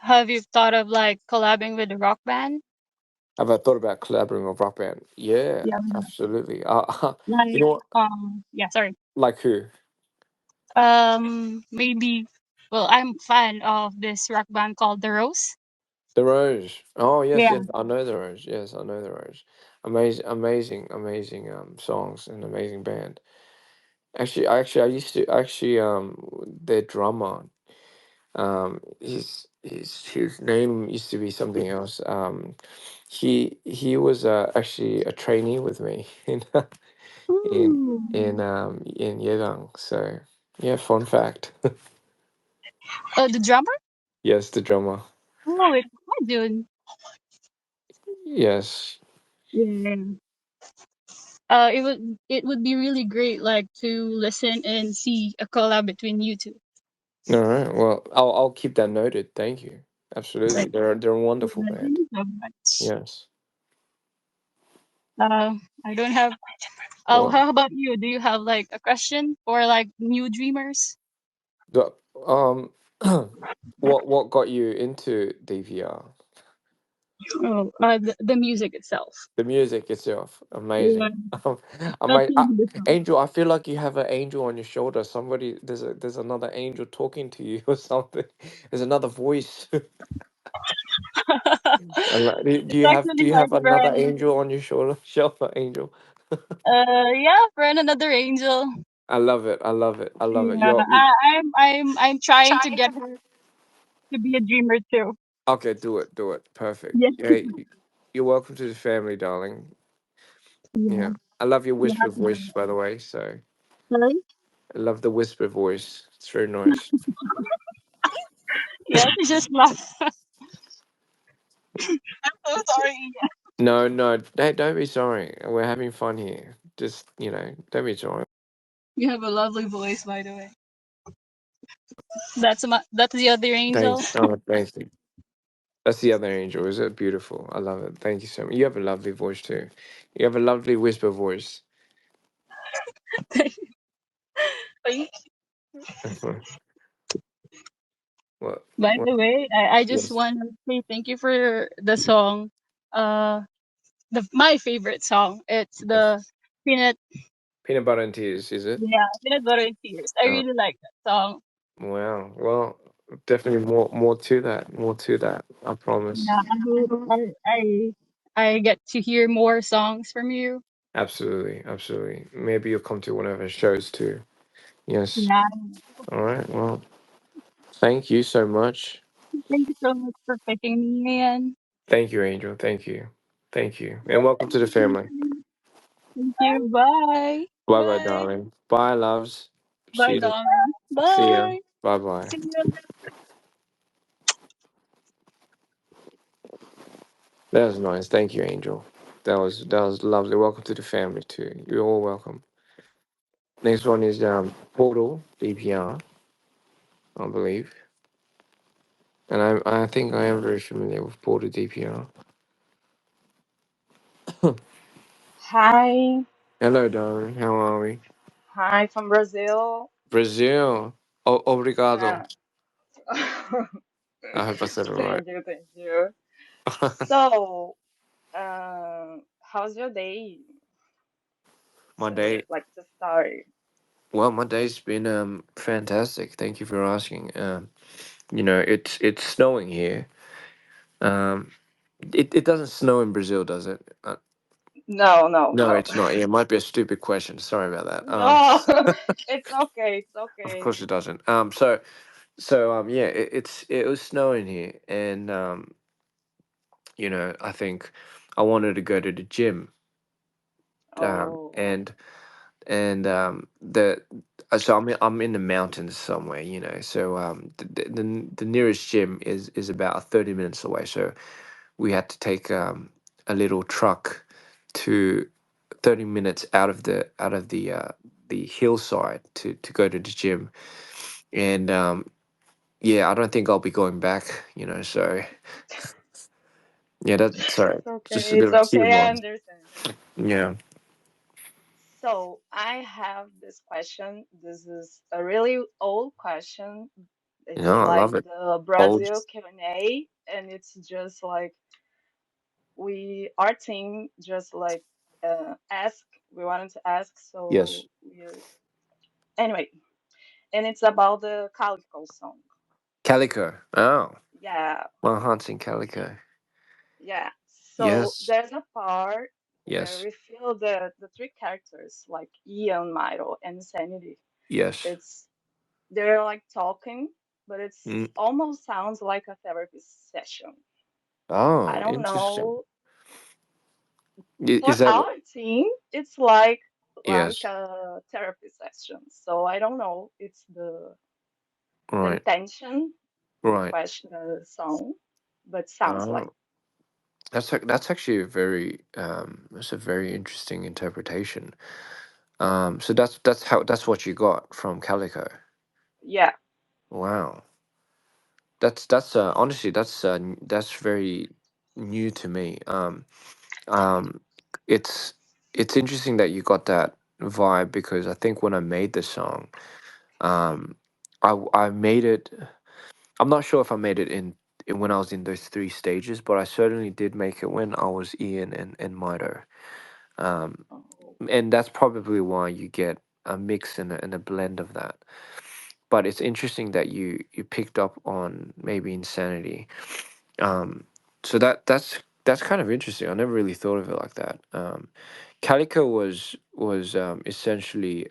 have you thought of like collabing with a rock band? Have I thought about collaborating with rock band? Yeah, Yeah. absolutely. You Like know what? yeah, sorry. Like who? Maybe well, I'm fan of this rock band called The Rose. The Rose. Oh yes, Yeah. yes. I know the Rose. Yes, I know the Rose. Amazing, amazing, amazing songs and amazing band. I used to actually their drummer. His name used to be something else. He was actually a trainee with me in Ooh. in Yedang. So yeah, fun fact. Oh, the drummer? Yes, the drummer. Oh, it's hi, dude. Yes. Yeah. It would be really great, like to listen and see a collab between you two. All right. Well, I'll keep that noted. Thank you. Absolutely. Like, They're a yeah, wonderful thank band. you so much. Yes. I don't have. Oh, Well, how about you? Do you have like a question for like new dreamers? the, um, what got you into DVR? Oh, the music itself. The music itself, Yeah, amazing. not Amazing. really the song. Angel, I feel like you have an angel on your shoulder. Somebody, there's another angel talking to you or something. There's another voice. Do It's you have actually my another friend. angel on your shoulder, angel? Yeah, friend, another angel. I love it. I love it. I love it. Yeah, I'm trying to Trying get to. her to be a dreamer too. Okay, do it. Do it. Perfect. Yeah, Hey, you're welcome to the family, darling. yeah, Yeah. I love your yeah. whisper voice, by the way. So Sorry? I love the whisper voice. It's very nice. Yeah, she just laughed. I'm so sorry. No, no, hey, don't be sorry. We're having fun here. Just, don't be sorry. You have a lovely voice, by the way. That's the other angel. Thanks. Oh, thank you. That's the other angel. Is it beautiful? I love it. Thank you so much. You have a lovely voice too. You have a lovely whisper voice. What? By What? the way, I just Yes. want to say thank you for the song. My favorite song. It's the peanut. Peanut butter and tears, is it? Yeah, peanut butter and tears. I Oh, really like that song. wow. Well, definitely more to that. More to that. I promise. Yeah, I hope I get to hear more songs from you. Absolutely, absolutely. Maybe you'll come to one of our shows too. Yes. Yeah, All right. Well, thank you so much. thank you so much for picking me in. Thank you, Angel. Thank you. Thank you. And welcome to the family. Thank you. Bye. Bye bye, Bye. darling. Bye, loves. Bye, See you. darling. See ya. Bye. Bye bye. See you. That was nice. Thank you, Angel. That was lovely. Welcome to the family too. You're all welcome. Next one is Portal DPR, I believe, and I think I am very familiar with Portal DPR. Hi, Hello, darling. How are we? hi from Brazil. Brazil. Obrigado. Yeah. I hope I said it right. Thank you, thank you. So, how's your day? My day. Like to start. Well, my day's been fantastic. Thank you for asking. It's snowing here. Um, it doesn't snow in Brazil, does it? No, no, No, no. it's not. Yeah, it might be a stupid question. Sorry about that. No, it's okay, it's Of okay. course it doesn't. So yeah, it was snowing here, and I think I wanted to go to the gym, Oh, and the so I'm in the mountains somewhere, so the nearest gym is about 30 minutes away. So we had to take a little truck to 30 minutes out of the hillside to go to the gym, and yeah, I don't think I'll be going back, so yeah, that's sorry, just a it's little okay, I TMI. understand. Yeah. So, I have this question. This is a really old question. It's I like love it. the Old. Brazil Q&A, and it's just like our team just like ask we wanted to ask, Yes. so anyway, and it's about the Calico song. Calico. Oh, Yeah, my heart's in Calico. yeah. So Yes. there's a part where Yes. we feel the three characters like Ian, Milo, and Sanity. Yes. It's they're like talking, but it's Mm. almost sounds like a therapy session. I Oh, don't interesting. know. For Is that our team, it's like yes? a therapy session. So I don't know. It's the Right. intention of the Right. question, the song, but sounds like Oh, that's actually that's a very interesting interpretation. So that's what you got from Calico. yeah, Wow. That's honestly that's very new to me. Um, it's it's interesting that you got that vibe because I think when I made the song, um, I made it. I'm not sure if I made it in when I was in those three stages, but I certainly did make it when I was Ian and Mido. Um, oh, and that's probably why you get a mix and a blend of that. But it's interesting that you picked up on maybe Insanity. Um, so that's kind of interesting. I never really thought of it like that. Calico was essentially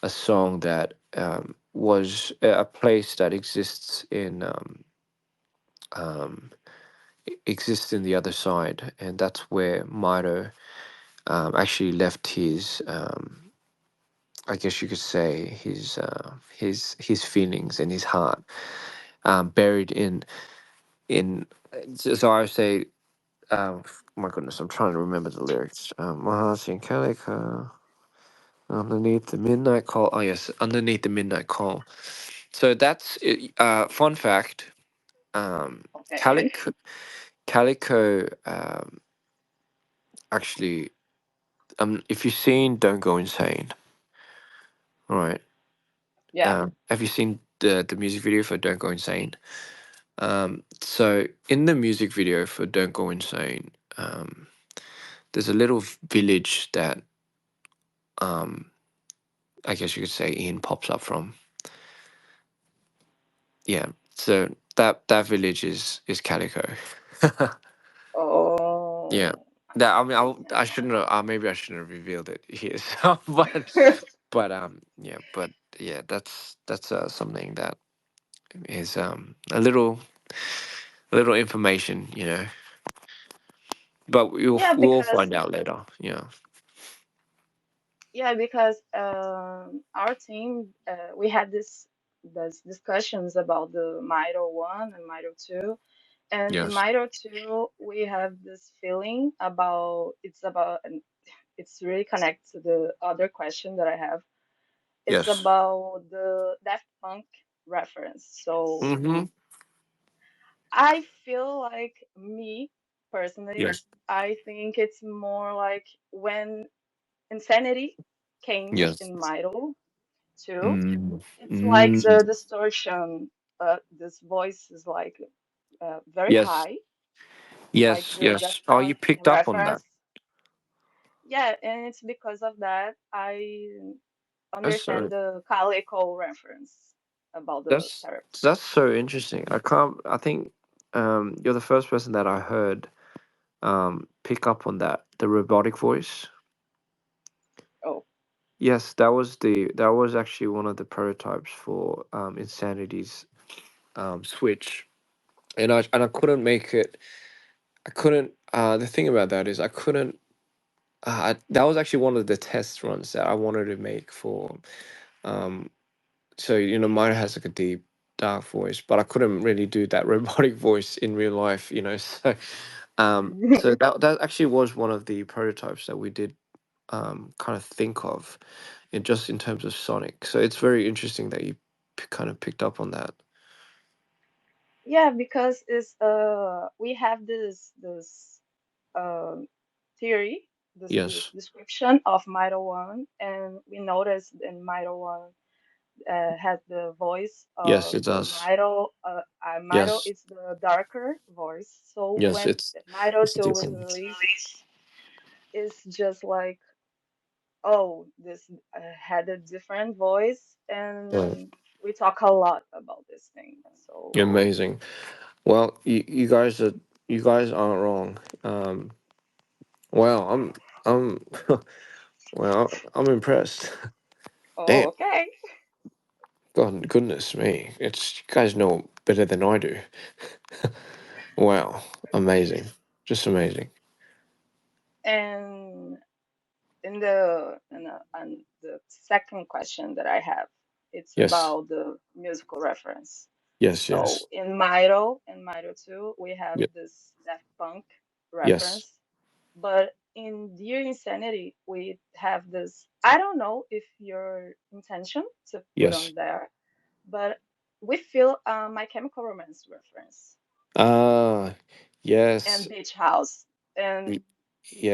a song that was a place that um, exists in the other side, and that's where Mito actually left his. I guess you could say his feelings and his heart buried in. So I would say, my goodness, I'm trying to remember the lyrics. My heart's in Calico, underneath the midnight call. Oh yes, underneath the midnight call. So that's it. Fun fact. okay, Calico. Actually, if you've seen Don't Go Insane, all right. yeah, Have you seen the music video for Don't Go Insane? So in the music video for Don't Go Insane, there's a little village that um, I guess you could say Ian pops up from. Yeah. So that village is Calico. Yeah. oh, That I mean I okay, shouldn't have maybe I shouldn't have revealed it here. So, but yeah, that's something that is a little information, but yeah, we'll because find out later. Yeah. Yeah, because our team we had this discussions about the Mito 1 and Mito 2. And in Yes. Mito 2, we have this feeling about and it's really connected to the other question that I have. It's Yes. about the Daft Punk reference. So Mm-hmm. I feel like me personally, Yes. I think it's more like when Insanity came Yes. in Mito 2, Mm. it's like the Mm. distortion, this voice is like very Yes. high, like Yes. the Daft Yes. Oh, you Punk picked up on that. reference. Yeah, and it's because of that I That's so. understand the Calico reference about the That's therapist. that's so interesting. I can't. I think you're the first person that I heard pick up on that. The robotic voice. Oh, Yes, that was actually one of the prototypes for Insanity's Switch, and I couldn't make it. I couldn't. The thing about that is I couldn't. That was actually one of the test runs that I wanted to make for. Um, so mine has like a deep, dark voice, but I couldn't really do that robotic voice in real life. So that actually was one of the prototypes that we did kind of think of, in terms of Sonic. So it's very interesting that you kind of picked up on that. yeah, because it's we have this um theory, this Yes, description of Mito 1, and we noticed in Mito 1 has the voice yes, of it the does. Mito Yes, is the darker voice. So yes, when Mito it's a 2 was different. released, it's just like, oh, this had a different voice, Yeah, and we talk a lot about this thing. So amazing. Well, you guys aren't wrong. Wow, I'm well, I'm impressed. oh, Damn, okay. God, goodness me, it's you guys know better than I do. Wow, amazing, just amazing. And and the second question that I have, it's Yes, about the musical reference. yes, So yes, In Mito 2, we have yeah, this Daft Punk yes, reference, but in Dear Insanity, we have this. I don't know if your intention to put yes. on there, but we feel My Chemical Romance reference Ah, and yes, Beach House, and y-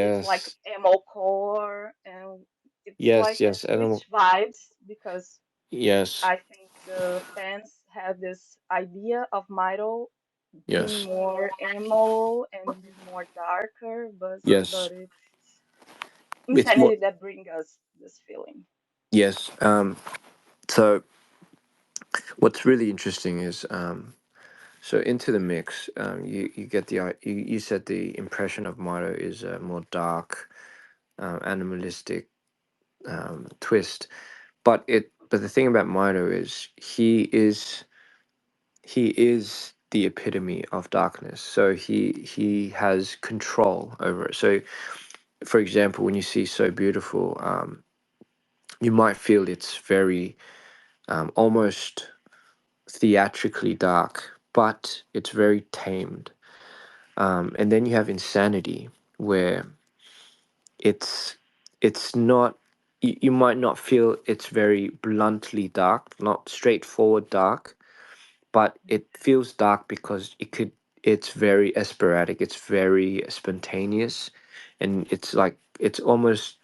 it's like yes, emo core, and it's yes, like yes, and switch vibes because yes, I think the fans have this idea of Mito being yes, more emo and be more darker, yes. but it's It's what. Insanity that brings us this feeling. Yes. So what's really interesting is so into the mix, you get you said the impression of Milo is a more dark, animalistic twist, but the thing about Milo is he is the epitome of darkness. So he has control over it. So for example, when you see So Beautiful, you might feel it's very almost theatrically dark, but it's very tamed. And then you have Insanity, where it's it's not. You might not feel it's very bluntly dark, not straightforward dark, but it feels dark because it's very sporadic, it's very spontaneous, and it's like it's almost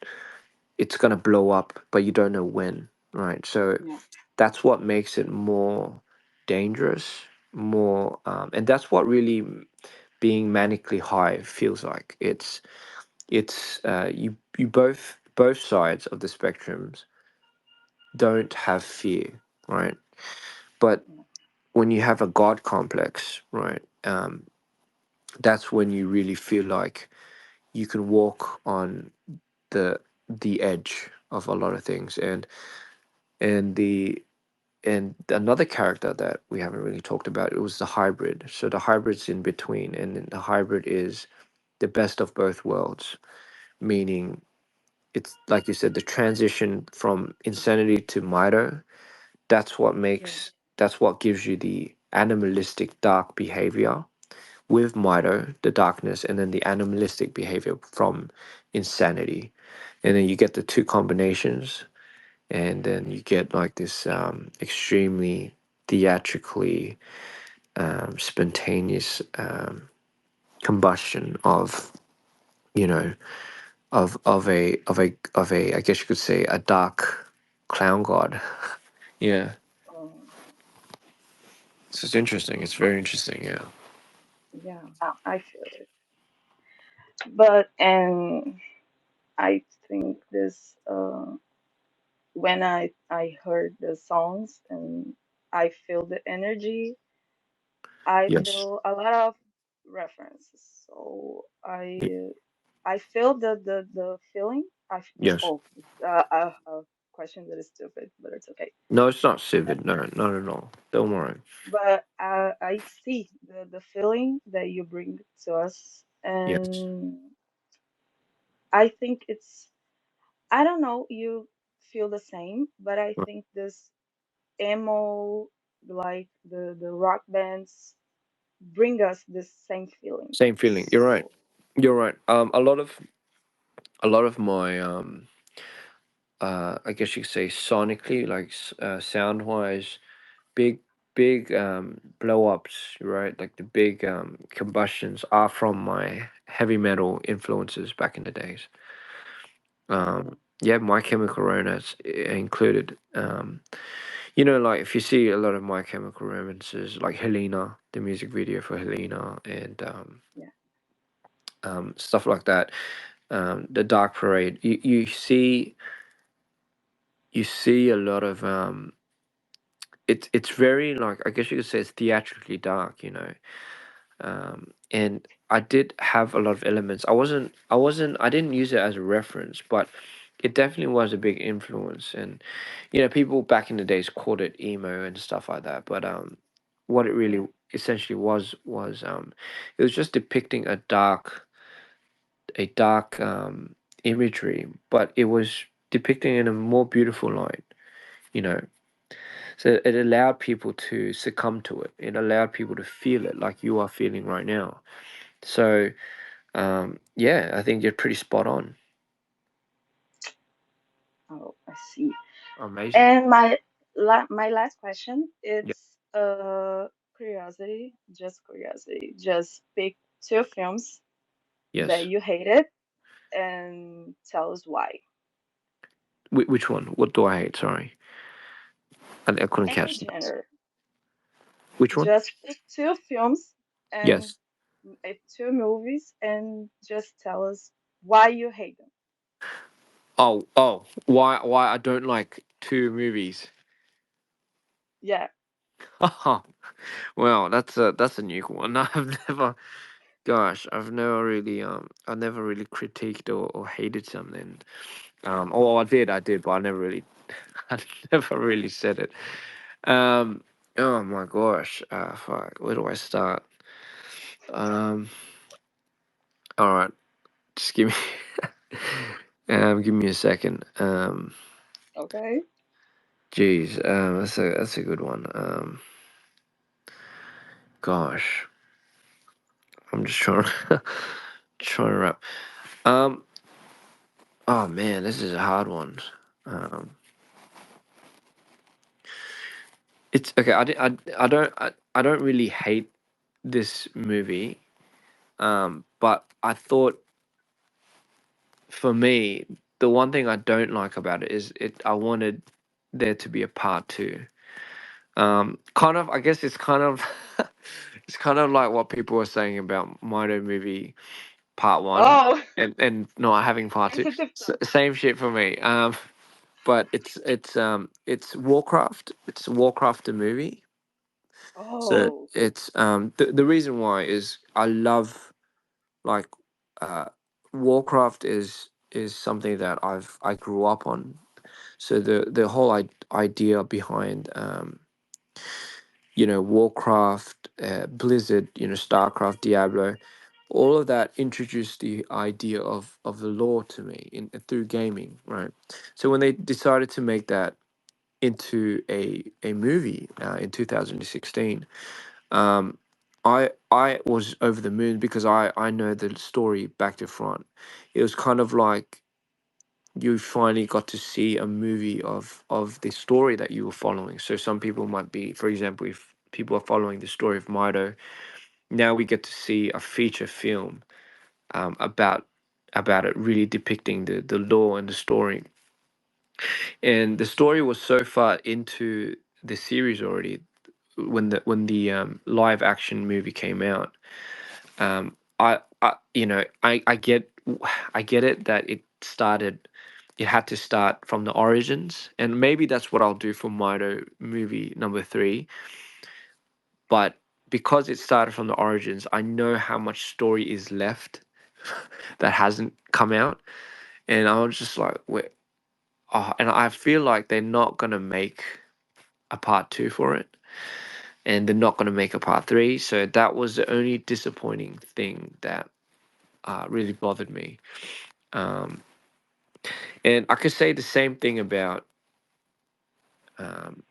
it's gonna blow up, but you don't know when, right? So Yeah, that's what makes it more dangerous, more, and that's what really being manically high feels like. You both sides of the spectrums don't have fear, right? But yeah, when you have a god complex, right, that's when you really feel like you can walk on the edge of a lot of things, and the and another character that we haven't really talked about, it was the hybrid. So the hybrid's in between, and then the hybrid is the best of both worlds, meaning it's like you said, the transition from Insanity to Mito. That's what Yeah. makes that's what gives you the animalistic dark behavior with Mito, the darkness, and then the animalistic behavior from Insanity, and then you get the two combinations, and then you get like this extremely theatrically spontaneous combustion of, you know, of a I guess you could say a dark clown god. Yeah, Um, so it's interesting. It's very interesting. Yeah. yeah, I feel it. But and I think this when I heard the songs and I feel the energy, I Yes. feel a lot of references. So Y- I feel the feeling. Yes. Oh, a question that is stupid, but it's okay. No, it's not stupid. No, not at all. Don't worry. But I see the feeling that you bring to us, Yes. and I think it's, I don't know, you feel the same, but I Right. think this emo, like the rock bands, bring us the same feeling. Same feeling. You're right. So You're right. A lot of my I guess you could say sonically, like sound wise, big big blow ups, right? Like the big combustions are from my heavy metal influences back in the days. Yeah, My Chemical Romance included. Like if you see a lot of My Chemical Romances, like Helena, the music video for Helena, and yeah, stuff like that. The Dark Parade. You see a lot of it's very, like, I guess you could say it's theatrically dark, and I did have a lot of elements. I didn't use it as a reference, but it definitely was a big influence. And people back in the days called it emo and stuff like that, but what it yeah, really essentially was it was just depicting a dark imagery, but it was depicting in a more beautiful light, you know. So it allowed people to succumb to it. It allowed people to feel it like you are feeling right now. So yeah, I think you're pretty spot on. oh, I see. Amazing. And my last question, Yeah. it's curiosity, just curiosity. Just pick two films that Yes. you hated and tell us why. Which one? What do I hate? Sorry, I couldn't Any catch that. genre. Which one? Just pick two films and Yes. two movies and just tell us why you hate them. Oh. Why I don't like two movies? Yeah. Well, that's a new one. I've never really critiqued or hated something. I did, but I never really, I never really said it. Oh my gosh, fuck, where do I start? Um, all right, just give me, give me a second. Okay. Geez, that's a good one. Gosh, I'm just trying to trying to wrap. Um, oh man, this is a hard one. Um, it's okay. I don't really hate this movie. But I thought, for me, the one thing I don't like about it is I wanted there to be a part two. Kind of, I guess it's kind of it's kind of like what people were saying about Mito movie part one, Oh, and not having part two. sensitive topic. Same shit for me. But it's Warcraft. It's Warcraft the movie. So Oh, it's the reason why is I love, like, uh Warcraft is something that I grew up on. So the whole idea behind Warcraft, Blizzard, Starcraft, Diablo, all of that introduced the idea of the law to me through gaming, right? So when they decided to make that into a movie in 2016, um, I was over the moon because I know the story back to front. It was kind of like you finally got to see a movie of the story that you were following. So some people might be, for example, if people are following the story of Mido, now we get to see a feature film about it, really depicting the law and the story. And the story was so far into the series already when the live action movie came out. I get it that it had to start from the origins, and maybe that's what I'll do for Mido movie number 3. But because it started from the origins, I know how much story is left that hasn't come out, and I was just like, wait, oh, and I feel like they're not gonna make a part 2 for it, and they're not gonna make a part 3. So that was the only disappointing thing that really bothered me. Um, and I could say the same thing about. Um,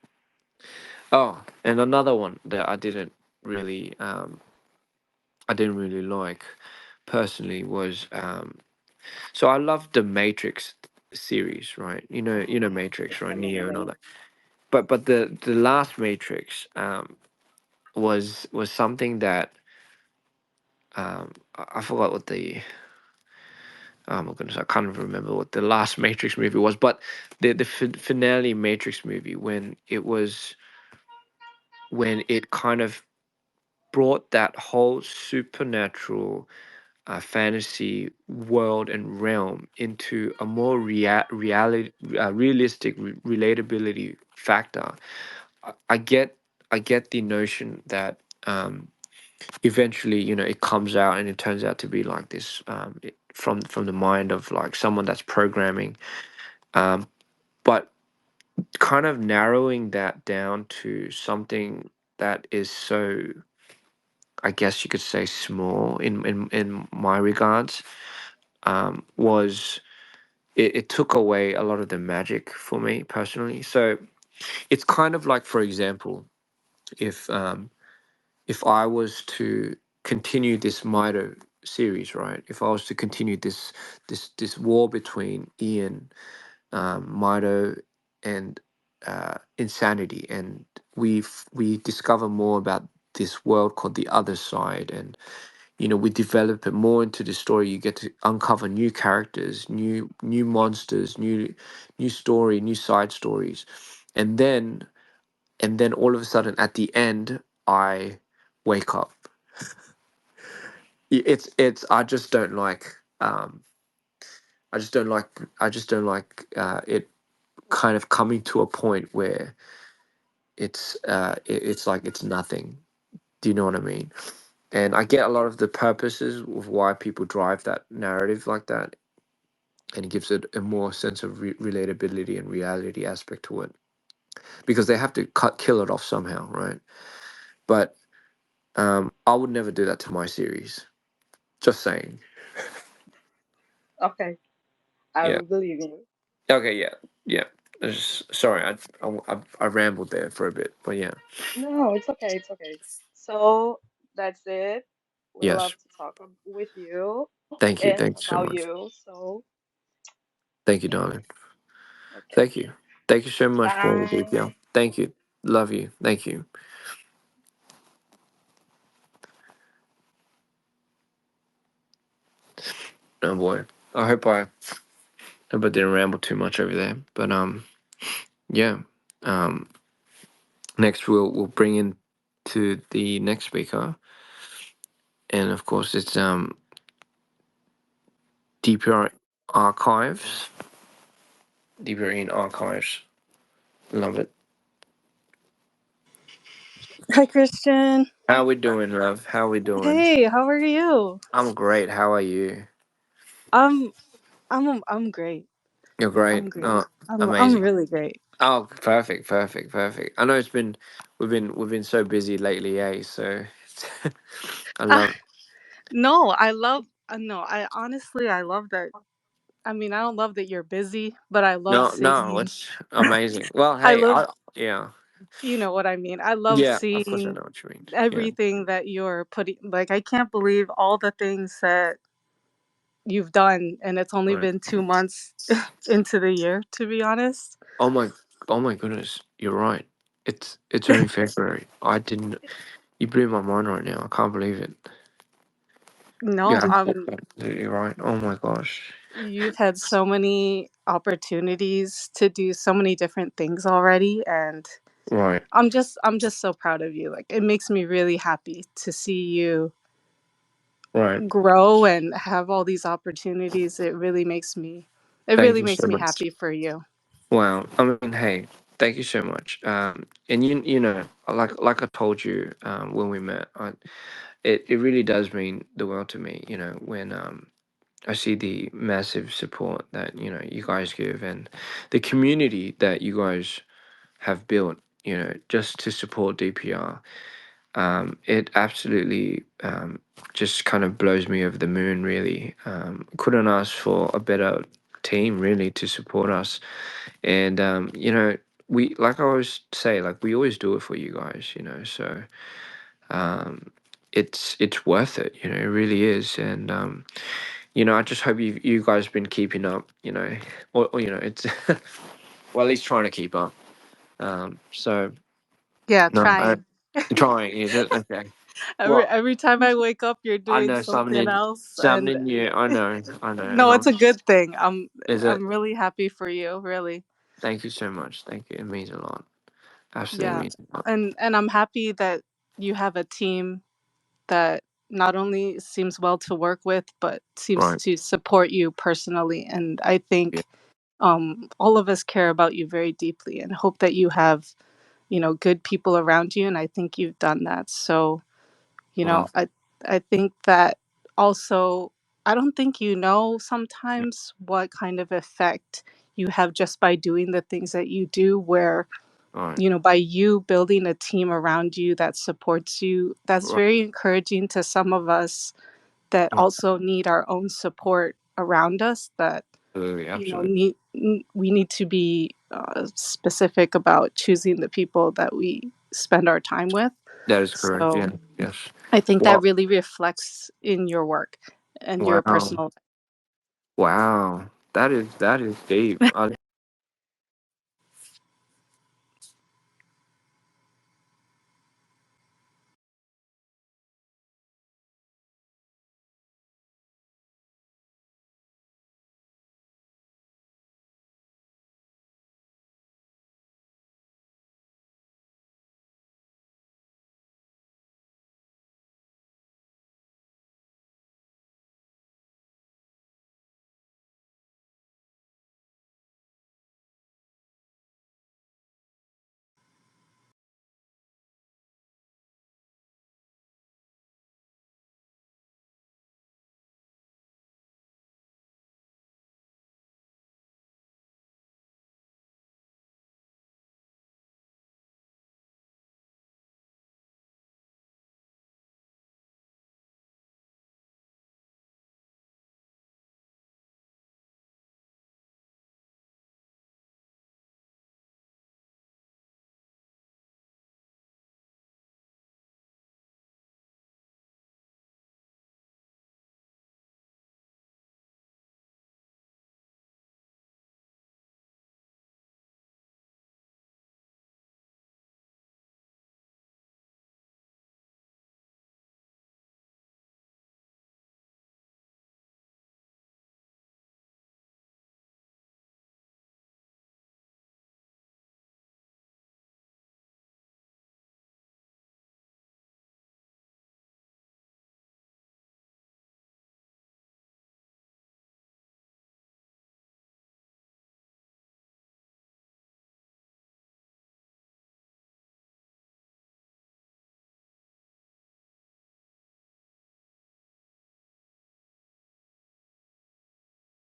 oh, and another one that I didn't really like personally was so I love the Matrix series, right? You know Matrix, right? Neo and all that. But the last Matrix was something that I forgot what the oh my goodness, I can't even remember what the last Matrix movie was, but the finale Matrix movie, when it kind of brought that whole supernatural fantasy world and realm into a more realistic relatability factor. I get the notion that eventually, it comes out and it turns out to be like this, from the mind of like someone that's programming, but kind of narrowing that down to something that is so, I guess you could say, small in my regards, was it took away a lot of the magic for me personally. So it's kind of like, for example, if if I was to continue this Mido series, right? If I was to continue this war between Ian, Mido, and Insanity, and we discover more about this world called the Other Side, and we develop it more into the story. You get to uncover new characters, new monsters, new story, new side stories, and then all of a sudden at the end, I wake up. It's I just don't like it kind of coming to a point where it's like it's nothing. Do you know what I mean? And I get a lot of the purposes of why people drive that narrative like that, and it gives it a more sense of relatability and reality aspect to it, because they have to kill it off somehow, right? But I would never do that to my series. Just saying. Okay, I Yeah. will believe you. Okay. Yeah. Yeah. Sorry, I rambled there for a bit, but yeah. No, it's okay, it's okay. So that's it. We Yes. love to talk with you Thank you. and Thank you so about much. you. So Thank you, darling. okay, Thank you. Thank you so much for all the bye. detail. Thank you. Love you. Thank you. Oh boy. I hope I didn't ramble too much over there. But yeah. Um next we'll bring in to the next speaker. And of course it's DPR Archives. DPR Archives. Love it. Hi, Christian. How we doing, love? How we doing? Hey, how are you? I'm great. How are you? I'm I'm great. You're great. I'm great. Oh, I'm amazing. really great. Oh, perfect, perfect, perfect. I know we've been so busy lately, eh? So I Ah, love. No, I love. No, I honestly, I love that. I mean, I don't love that you're busy, but I love No, seeing. it's amazing. Well, I hey, love. yeah, You know what I mean. I love yeah. Of course, I seeing know what you mean. Yeah, everything that you're putting. Like, I can't believe all the things that you've done, and it's only right. been 2 months into the year, to be honest. Oh my goodness, you're right. It's only February. I didn't. You blew my mind right now. I can't believe it. No, You're absolutely right. Oh my gosh. you've had so many opportunities to do so many different things already, and Right, I'm just so proud of you. Like, it makes me really happy to see you right. grow and have all these opportunities. It Thank really you so makes me much. happy for you. Wow. I mean, hey, thank you so much. And you know, like I told you, when we met, it really does mean the world to me. You know, when I see the massive support that you guys give and the community that you guys have built. You know, just to support DPR. It absolutely just kind of blows me over the moon. Really, couldn't ask for a better team really to support us. And we, like I always say, like we always do it for you guys. So um, it's worth it. It really is. And I just hope you guys been keeping up. Or it's well, at least trying to keep up. So Yeah, no, trying. trying is it okay? every Well, every time I wake up, you're I doing know something something, else, and something new. I know, and no, it's a good thing. I'm is it? I'm really happy for you, really. Thank you so much. Thank you. It means a lot. Absolutely Yeah, means a lot. and I'm happy that you have a team that not only seems well to work with, but seems Right. to support you personally. And I Yeah. think all of us care about you very deeply and hope that you have, good people around you. And I think you've done that. So, Well. I think that also, I don't think Yeah. sometimes what kind of effect you have just by doing the things that you do, where Right. by you building a team around you that supports you, that's Right. very encouraging to some of us that Yeah. also need our own support around us, that Absolutely. Absolutely. we need to be specific about choosing the people that we spend our time with. That is correct. So Yeah. Yes. I think that Well. really reflects in your work and your Wow. personal. Wow. That is deep.